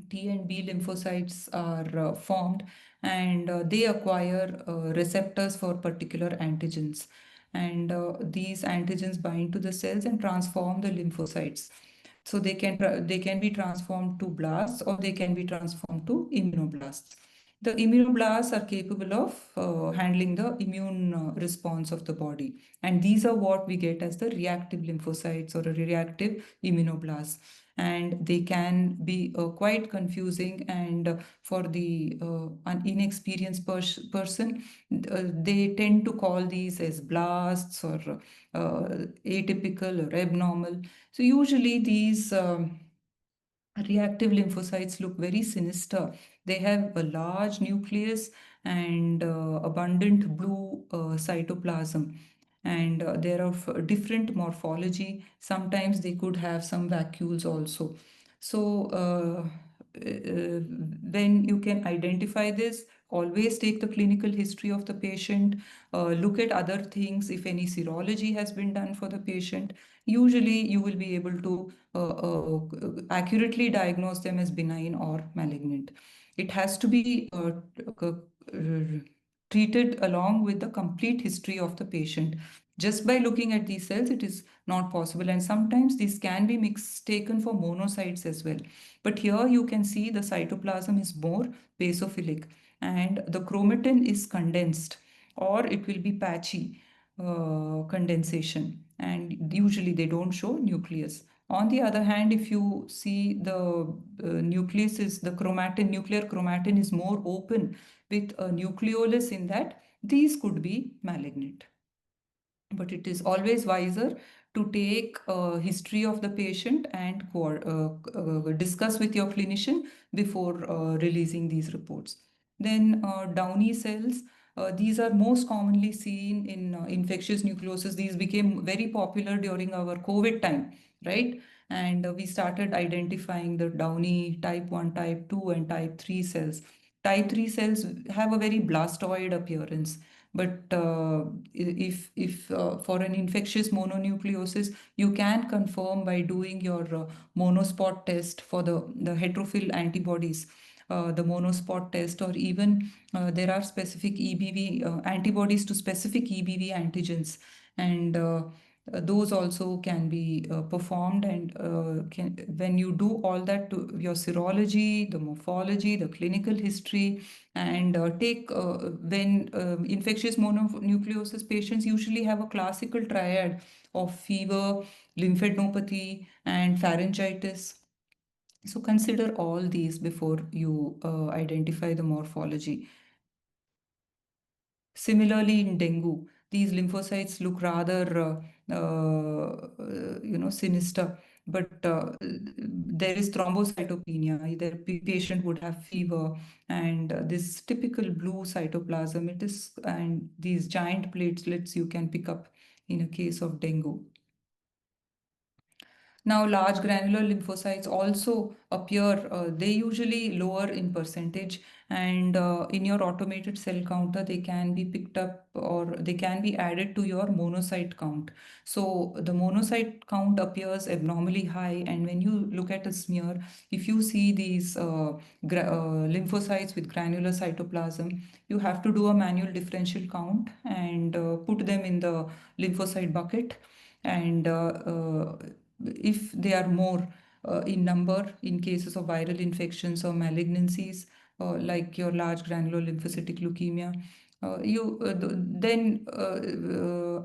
T and B lymphocytes are formed, and they acquire receptors for particular antigens. And these antigens bind to the cells and transform the lymphocytes. So they can be transformed to blasts, or they can be transformed to immunoblasts. The immunoblasts are capable of handling the immune response of the body. And these are what we get as the reactive lymphocytes or a reactive immunoblasts. And they can be quite confusing. And for the an inexperienced person, they tend to call these as blasts or atypical or abnormal. So usually these reactive lymphocytes look very sinister. They have a large nucleus and abundant blue cytoplasm. And they're of different morphology. Sometimes they could have some vacuoles also. So, when you can identify this, always take the clinical history of the patient, look at other things if any serology has been done for the patient, usually you will be able to accurately diagnose them as benign or malignant. It has to be treated along with the complete history of the patient. Just by looking at these cells, it is not possible, and sometimes these can be mistaken for monocytes as well. But here you can see the cytoplasm is more basophilic and the chromatin is condensed, or it will be patchy condensation, and usually they don't show nucleus. On the other hand, if you see the nucleus is the chromatin, nuclear chromatin is more open with a nucleolus in that, these could be malignant. But it is always wiser to take a history of the patient and discuss with your clinician before releasing these reports. Then Downy cells, these are most commonly seen in infectious nucleosis. These became very popular during our COVID time, right? And we started identifying the Downy type 1, type 2, and type 3 cells. Type 3 cells have a very blastoid appearance, but if for an infectious mononucleosis, you can confirm by doing your monospot test for the heterophil antibodies, the monospot test, or even there are specific EBV antibodies to specific EBV antigens, and those also can be performed. And when you do all that to your serology, the morphology, the clinical history, and take when infectious mononucleosis patients usually have a classical triad of fever, lymphadenopathy, and pharyngitis. So consider all these before you identify the morphology. Similarly, in dengue, these lymphocytes look rather, sinister, but there is thrombocytopenia. Either patient would have fever, and this typical blue cytoplasm, it is, and these giant platelets you can pick up in a case of dengue. Now, large granular lymphocytes also appear, they usually lower in percentage, and in your automated cell counter, they can be picked up or they can be added to your monocyte count. So, the monocyte count appears abnormally high, and when you look at a smear, if you see these lymphocytes with granular cytoplasm, you have to do a manual differential count and put them in the lymphocyte bucket. And if they are more in number in cases of viral infections or malignancies, like your large granular lymphocytic leukemia, then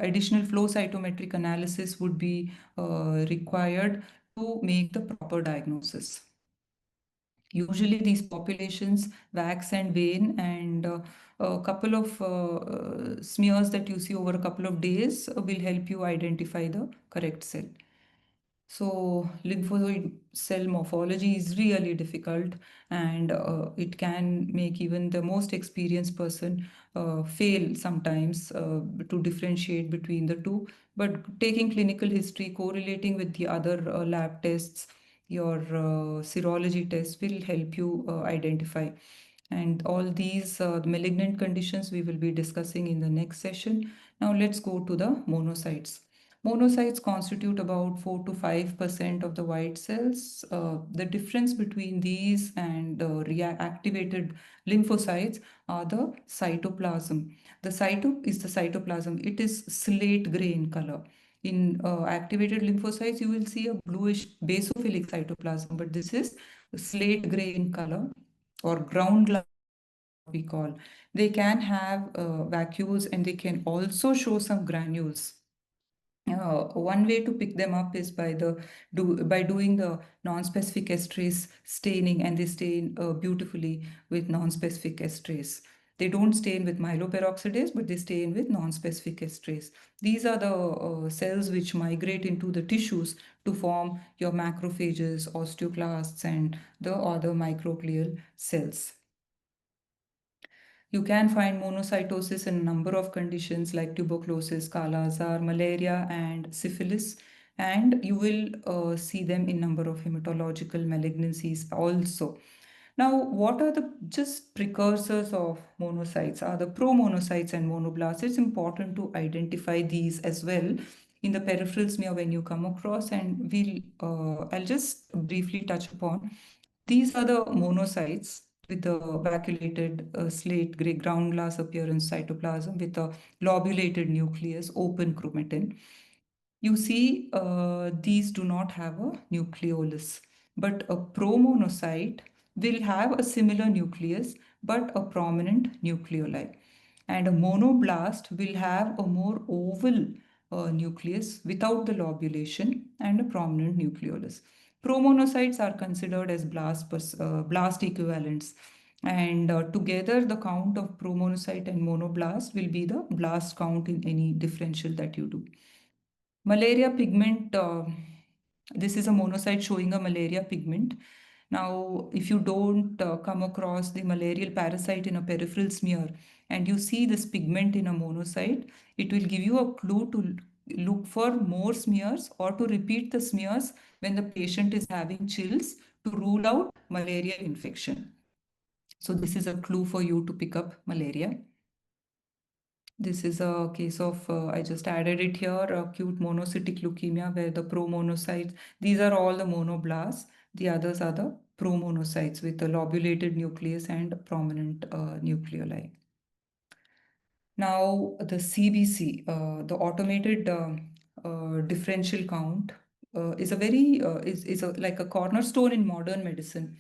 additional flow cytometric analysis would be required to make the proper diagnosis. Usually, these populations wax and wane, and a couple of smears that you see over a couple of days will help you identify the correct cell. So, lymphoid cell morphology is really difficult, and it can make even the most experienced person fail sometimes to differentiate between the two. But taking clinical history, correlating with the other lab tests, your serology tests will help you identify. And all these malignant conditions we will be discussing in the next session. Now, let's go to the monocytes. Monocytes constitute about 4 to 5% of the white cells. The difference between these and reactivated lymphocytes are the cytoplasm. The is the cytoplasm. It is slate gray in color. In activated lymphocytes, you will see a bluish basophilic cytoplasm, but this is slate gray in color, or ground glass we call. They can have vacuoles, and they can also show some granules. One way to pick them up is by doing the non-specific esterase staining, and they stain beautifully with non-specific esterase. They don't stain with myeloperoxidase, but they stain with non-specific esterase. These are the cells which migrate into the tissues to form your macrophages, osteoclasts, and the other microglial cells. You can find monocytosis in a number of conditions like tuberculosis, Kala-Azar, malaria, and syphilis. And you will see them in number of hematological malignancies also. Now, what are the just precursors of monocytes? Are the promonocytes and monoblasts? It's important to identify these as well. in the peripheral smear when you come across, and I'll just briefly touch upon. These are the monocytes with the vacuolated slate gray ground glass appearance cytoplasm with a lobulated nucleus, open chromatin. You see, these do not have a nucleolus, but a promonocyte will have a similar nucleus but a prominent nucleoli. And a monoblast will have a more oval nucleus without the lobulation and a prominent nucleolus. Promonocytes are considered as blast equivalents. And together, the count of promonocyte and monoblast will be the blast count in any differential that you do. Malaria pigment, this is a monocyte showing a malaria pigment. Now, if you don't come across the malarial parasite in a peripheral smear and you see this pigment in a monocyte, it will give you a clue to look for more smears or to repeat the smears when the patient is having chills to rule out malaria infection. So this is a clue for you to pick up malaria. This is a case of, I just added it here, acute monocytic leukemia, where the promonocytes, these are all the monoblasts. The others are the promonocytes with a lobulated nucleus and prominent nucleoli. Now, the CBC, the automated differential count, is a very is a, like a cornerstone in modern medicine.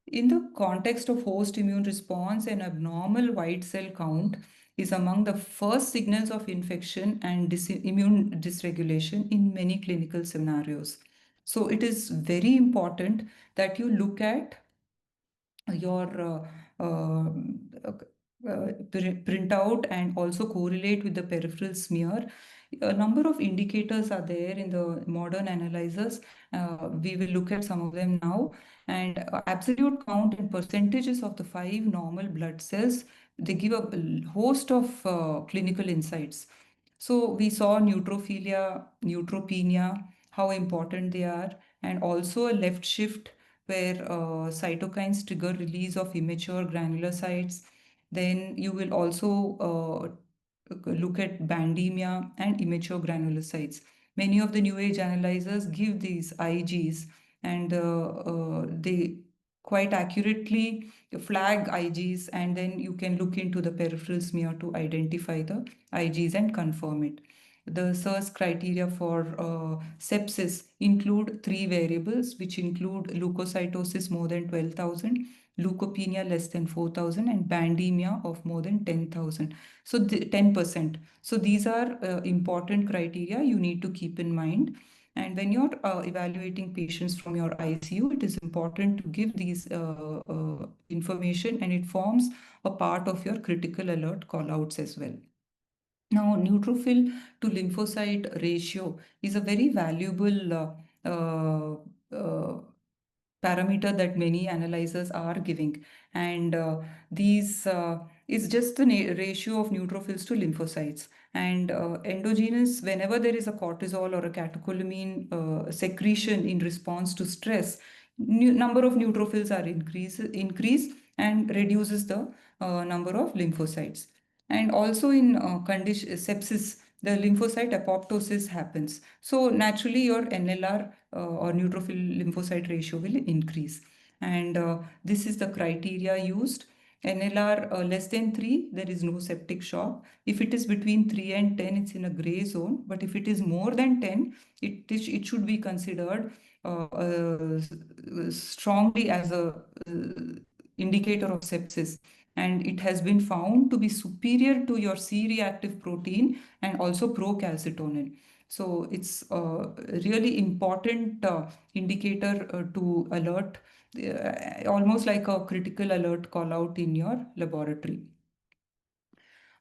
In the context of host immune response, an abnormal white cell count is among the first signals of infection and immune dysregulation in many clinical scenarios. So it is very important that you look at your printout and also correlate with the peripheral smear. A number of indicators are there in the modern analyzers. We will look at some of them now. And absolute count and percentages of the 5 normal blood cells, they give a host of clinical insights. So we saw neutrophilia, neutropenia, how important they are, and also a left shift where cytokines trigger release of immature granulocytes. Then you will also look at bandemia and immature granulocytes. Many of the new age analyzers give these IGs, and they quite accurately flag IGs, and then you can look into the peripheral smear to identify the IGs and confirm it. The SIRS criteria for sepsis include 3 variables, which include leukocytosis more than 12,000, leukopenia less than 4,000, and bandemia of more than 10,000. So 10%. So these are important criteria you need to keep in mind. And when you're evaluating patients from your ICU, it is important to give these information, and it forms a part of your critical alert callouts as well. Now, neutrophil to lymphocyte ratio is a very valuable parameter that many analyzers are giving. And these is just the ratio of neutrophils to lymphocytes. And endogenous, whenever there is a cortisol or a catecholamine secretion in response to stress, number of neutrophils are increase and reduces the number of lymphocytes. And also in condition sepsis, the lymphocyte apoptosis happens. So naturally your NLR or neutrophil lymphocyte ratio will increase. And this is the criteria used. NLR less than 3, there is no septic shock. If it is between 3 and 10, it's in a gray zone. But if it is more than 10, it should be considered strongly as a indicator of sepsis, and it has been found to be superior to your C-reactive protein and also procalcitonin. So it's a really important indicator to alert, almost like a critical alert call out in your laboratory.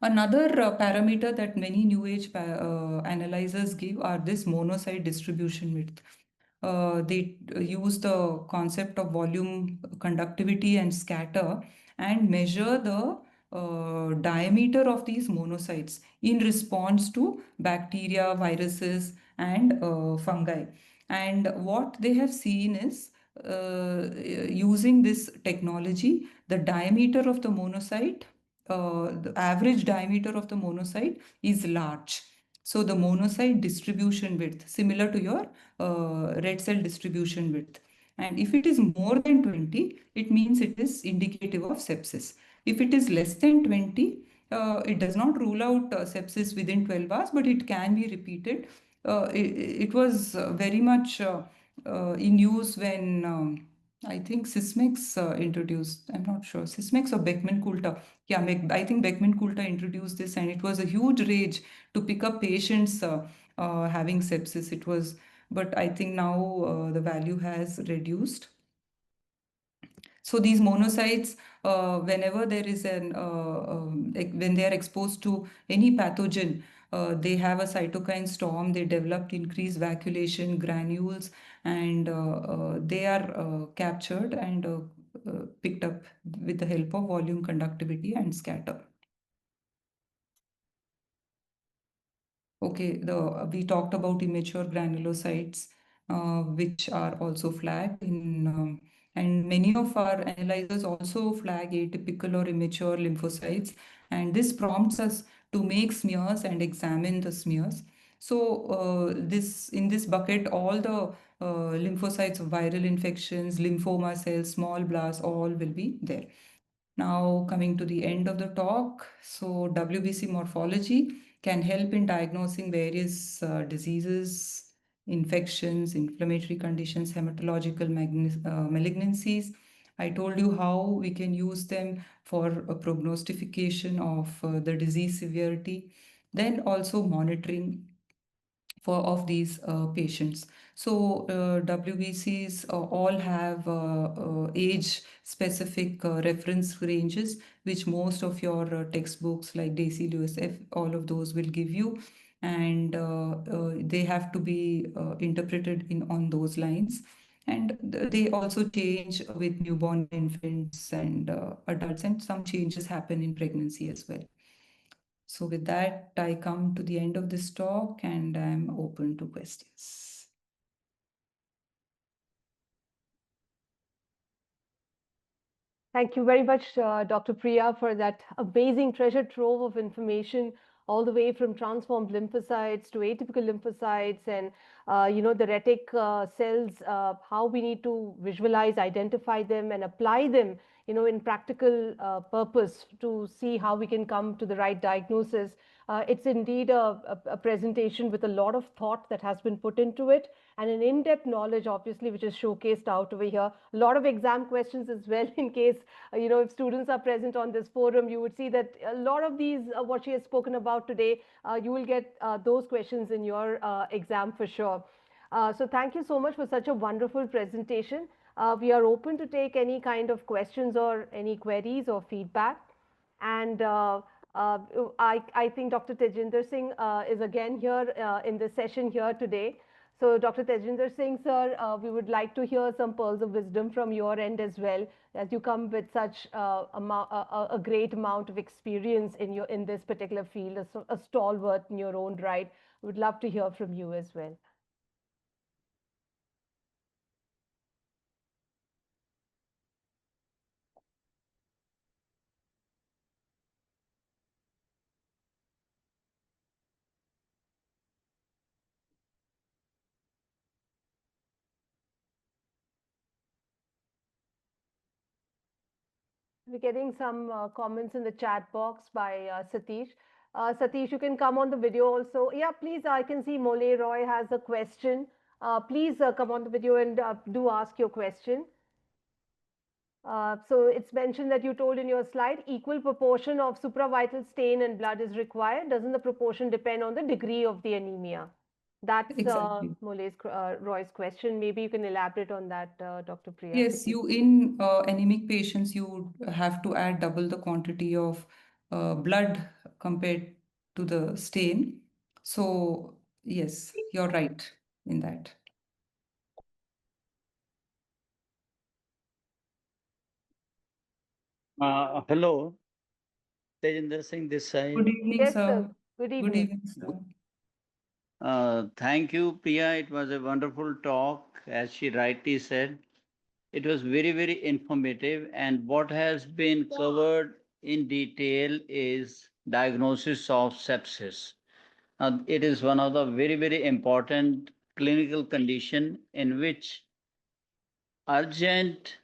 Another parameter that many new age analyzers give are this monocyte distribution width. They use the concept of volume, conductivity, and scatter and measure the diameter of these monocytes in response to bacteria, viruses, and fungi. And what they have seen is using this technology, the diameter of the monocyte, the average diameter of the monocyte is large. So the monocyte distribution width, similar to your red cell distribution width. And if it is more than 20, it means it is indicative of sepsis. If it is less than 20, it does not rule out sepsis within 12 hours, but it can be repeated. It was very much in use when I think Sysmex introduced, I'm not sure, Sysmex or Beckman Coulter. Yeah, I think Beckman Coulter introduced this, and it was a huge rage to pick up patients having sepsis. It was, but I think now the value has reduced. So these monocytes, whenever there is when they are exposed to any pathogen, they have a cytokine storm. They developed increased vacuolation, granules, and they are captured and picked up with the help of volume conductivity and scatter. Okay, we talked about immature granulocytes, which are also flagged and many of our analyzers also flag atypical or immature lymphocytes, and this prompts us to make smears and examine the smears. So this in this bucket, all the lymphocytes of viral infections, lymphoma cells, small blasts, all will be there. Now, coming to the end of the talk, so WBC morphology can help in diagnosing various diseases, infections, inflammatory conditions, hematological malignancies. I told you how we can use them for a prognostication of the disease severity, then also monitoring of these patients. So WBCs all have age specific reference ranges, which most of your textbooks like Daisy Lewis, all of those will give you. And they have to be interpreted in on those lines. And they also change with newborn infants and adults, and some changes happen in pregnancy as well. So with that, I come to the end of this talk and I'm open to questions. Thank you very much, Dr. Priya, for that amazing treasure trove of information, all the way from transformed lymphocytes to atypical lymphocytes and, the retic cells, how we need to visualize, identify them, and apply them, in practical purpose to see how we can come to the right diagnosis. It's indeed a presentation with a lot of thought that has been put into it, and an in-depth knowledge, obviously, which is showcased out over here. A lot of exam questions as well, in case, if students are present on this forum, you would see that a lot of these, what she has spoken about today, you will get those questions in your exam for sure. So thank you so much for such a wonderful presentation. We are open to take any kind of questions or any queries or feedback. And I think Dr. Tejinder Singh is again here in the session here today. So Dr. Tejinder Singh, sir, we would like to hear some pearls of wisdom from your end as well, as you come with such a great amount of experience in this particular field, a stalwart in your own right. Would love to hear from you as well. We're getting some comments in the chat box by Satish. Satish, you can come on the video also. Yeah, please, I can see Mole Roy has a question. Please come on the video and do ask your question. So it's mentioned that you told in your slide, equal proportion of supravital stain and blood is required. Doesn't the proportion depend on the degree of the anemia? That's Exactly. Roy's question. Maybe you can elaborate on that, Dr. Priya. Yes, you in anemic patients, you have to add double the quantity of blood compared to the stain. So yes, you're right in that. Hello, Tejinder Singh this side. Good evening, Yes, sir. sir. Good Good evening. evening, sir. Thank you, Priya. It was a wonderful talk, as she rightly said. It was very, very informative, and what has been covered in detail is diagnosis of sepsis. It is one of the very, very important clinical condition in which urgent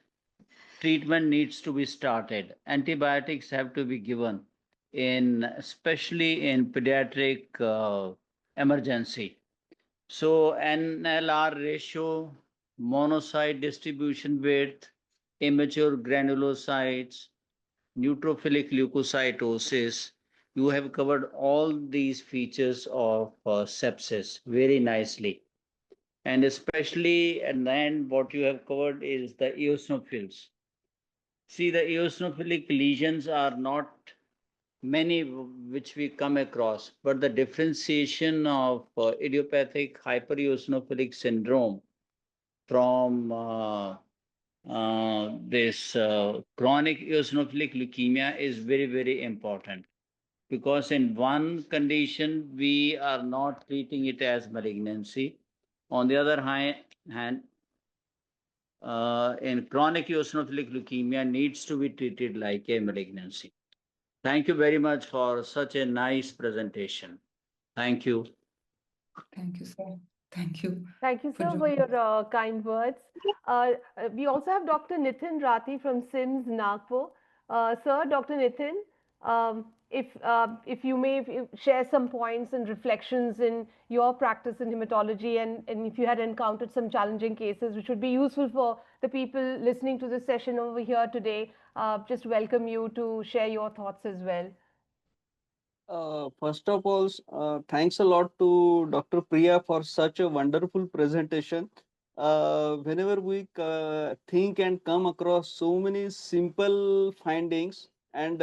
treatment needs to be started. Antibiotics have to be given in especially in pediatric emergency. So NLR ratio, monocyte distribution width, immature granulocytes, neutrophilic leukocytosis. You have covered all these features of sepsis very nicely. And especially and then what you have covered is the eosinophils. See, the eosinophilic lesions are not many which we come across, but the differentiation of idiopathic hypereosinophilic syndrome from this chronic eosinophilic leukemia is very, very important because in one condition we are not treating it as malignancy. On the other hand, in chronic eosinophilic leukemia needs to be treated like a malignancy. Thank you very much for such a nice presentation. Thank you. Thank you, sir. Thank you. Thank you, for sir, for joining. your kind words. We also have Dr. Nitin Rathi from SIMS Nagpur. Sir, Dr. Nitin, if you may share some points and reflections in your practice in hematology, and if you had encountered some challenging cases, which would be useful for the people listening to this session over here today, just welcome you to share your thoughts as well. First of all, thanks a lot to Dr. Priya for such a wonderful presentation. Whenever we think and come across so many simple findings and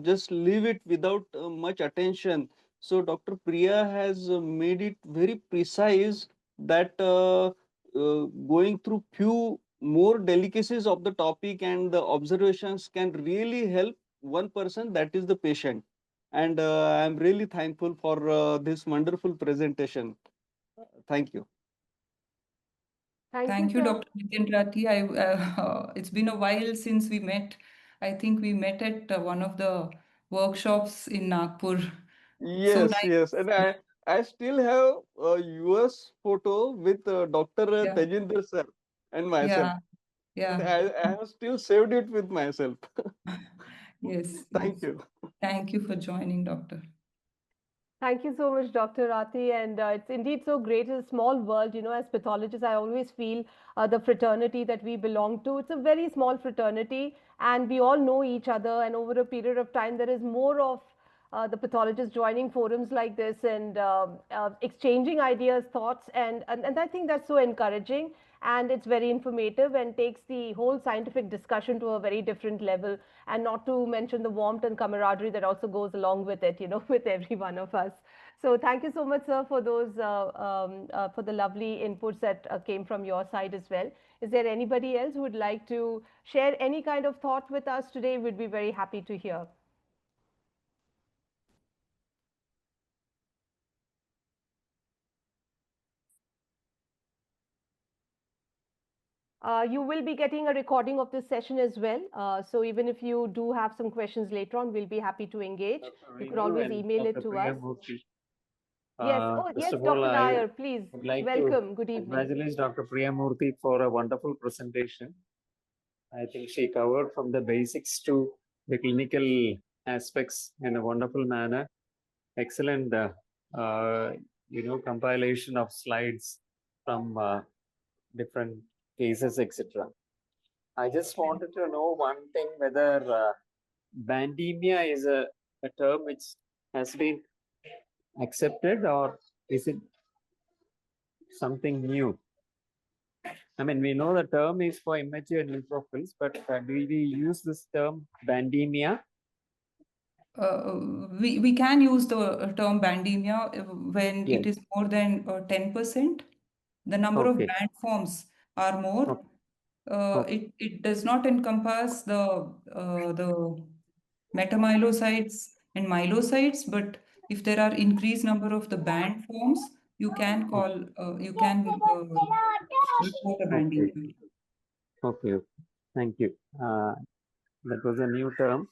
just leave it without much attention, so Dr. Priya has made it very precise that going through few more delicacies of the topic and the observations can really help one person, that is the patient. And I'm really thankful for this wonderful presentation. Thank you. Thank you, sir. Dr. Nitin Rathi. It's been a while since we met. I think we met at one of the workshops in Nagpur. So Yes, nice. yes. And I still have a US photo with Dr. Yeah, Tejinder sir and myself. yeah, And yeah. I have still saved it with myself. Yes, Thank yes. you. Thank you for joining, Doctor. Thank you so much, Dr. Rathi. And it's indeed so great. It's a small world, you know, as pathologists, I always feel the fraternity that we belong to. It's a very small fraternity, and we all know each other. And over a period of time, there is more of the pathologists joining forums like this and exchanging ideas, thoughts. And I think that's so encouraging. And it's very informative and takes the whole scientific discussion to a very different level, and not to mention the warmth and camaraderie that also goes along with it, you know, with every one of us. So thank you so much, sir, for those for the lovely inputs that came from your side as well. Is there anybody else who would like to share any kind of thought with us today? We'd be very happy to hear. You will be getting a recording of this session as well. So even if you do have some questions later on, we'll be happy to engage. You could always email it to us. Yes. Oh, First yes, of all, Dr. I Nair, please. would like Welcome. to Good evening. congratulate Dr. Priya Murthy for a wonderful presentation. I think she covered from the basics to the clinical aspects in a wonderful manner. Excellent, compilation of slides from different cases, etc. I just wanted to know one thing, whether bandemia is a term which has been accepted, or is it something new? I mean, we know the term is for immature neutrophils, but do we use this term bandemia? We can use the term bandemia when Yes. it is more than 10%. The number of Okay. band forms are more. Okay. It does not encompass the metamyelocytes and myelocytes, but if there are increased number of the band forms, you can report a Okay. bandemia. Okay. Thank you. That was a new term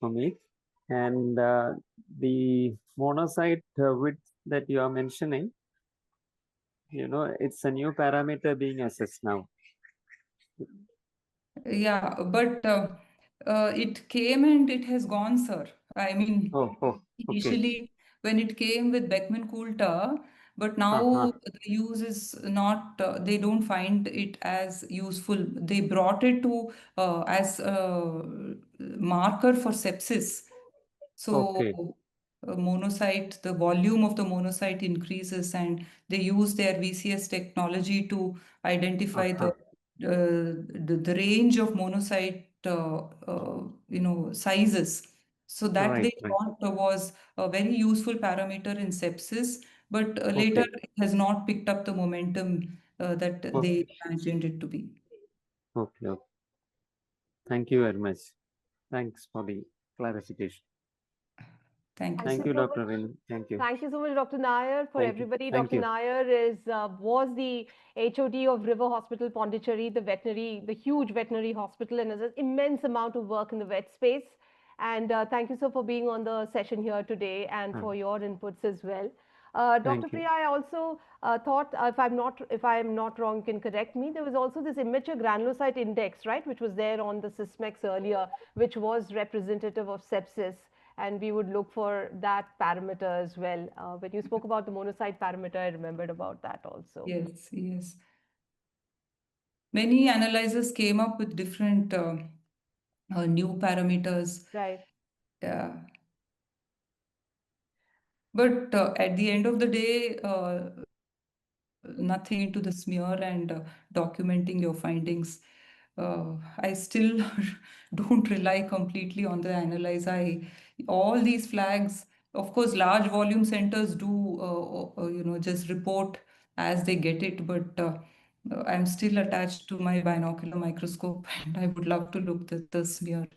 for me. And the monocyte width that you are mentioning, it's a new parameter being assessed now. Yeah, but it came and it has gone, sir. I mean, Okay. initially when it came with Beckman Coulter, but now the use is not, they don't find it as useful. They brought it to as a marker for sepsis. So Okay. monocyte, the volume of the monocyte increases, and they use their VCS technology to identify the range of monocyte sizes. So that Right, they thought was a very useful parameter in sepsis, but later Okay. it has not picked up the momentum that they Okay. imagined it to be. Okay. Thank you very much. Thanks for the clarification. Thank you, Thank sir. you, so much. Dr. Vin. Thank you. Thank you so much, Dr. Nair. For Thank you. everybody, Thank Dr. you. Nair was the HOD of River Hospital, Pondicherry, the huge veterinary hospital, and has an immense amount of work in the vet space. And thank you, sir, for being on the session here today and for your inputs as well. Dr. Thank you. Priya, I also thought, if I am not wrong, you can correct me. There was also this immature granulocyte index, right, which was there on the Sysmex earlier, which was representative of sepsis, and we would look for that parameter as well. When you spoke about the monocyte parameter, I remembered about that also. Yes, yes. Many analyzers came up with different new parameters. Right. Yeah. But at the end of the day, nothing into the smear and documenting your findings. I still don't rely completely on the analyzer. All these flags, of course, large volume centers do, just report as they get it, but I'm still attached to my binocular microscope and I would love to look at the smear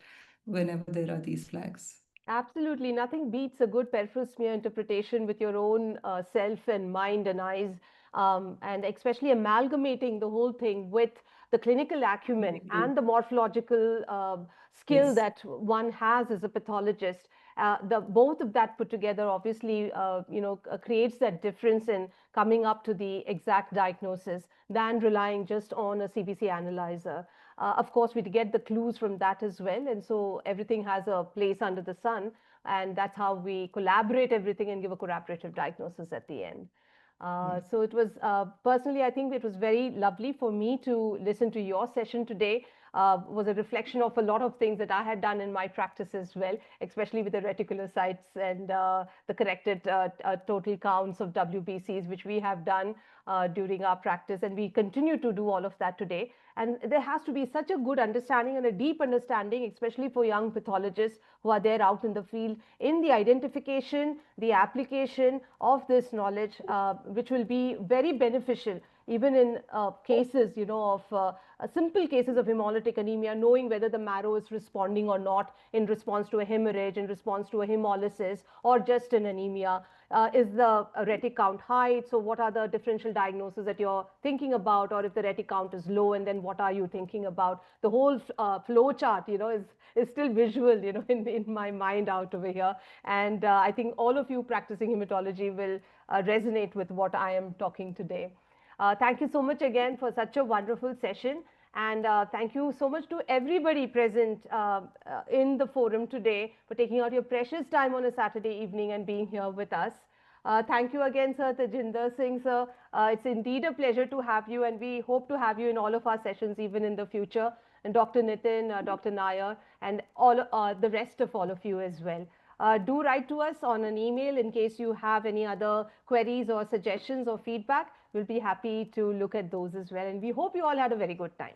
whenever there are these flags. Absolutely. Nothing beats a good peripheral smear interpretation with your own self and mind and eyes, and especially amalgamating the whole thing with the clinical acumen and the morphological skill Yes. that one has as a pathologist. The both of that put together obviously, creates that difference in coming up to the exact diagnosis than relying just on a CBC analyzer. Of course, we get the clues from that as well. And so everything has a place under the sun. And that's how we collaborate everything and give a collaborative diagnosis at the end. So it was, personally, I think it was very lovely for me to listen to your session today. Was a reflection of a lot of things that I had done in my practice as well, especially with the reticulocytes and the corrected total counts of WBCs, which we have done during our practice. And we continue to do all of that today. And there has to be such a good understanding and a deep understanding, especially for young pathologists who are there out in the field, in the identification, the application of this knowledge, which will be very beneficial even in cases, of simple cases of hemolytic anemia, knowing whether the marrow is responding or not in response to a hemorrhage, in response to a hemolysis, or just an anemia. Is the retic count high? So what are the differential diagnoses that you're thinking about? Or if the retic count is low, and then what are you thinking about? The whole flow chart, is still visual, in my mind out over here. And I think all of you practicing hematology will resonate with what I am talking today. Thank you so much again for such a wonderful session. And thank you so much to everybody present in the forum today for taking out your precious time on a Saturday evening and being here with us. Thank you again, Sir Tajinder Singh, sir. It's indeed a pleasure to have you, and we hope to have you in all of our sessions even in the future. And Dr. Nitin, Dr. Nair, and all the rest of all of you as well. Do write to us on an email in case you have any other queries or suggestions or feedback. We'll be happy to look at those as well. And we hope you all had a very good time.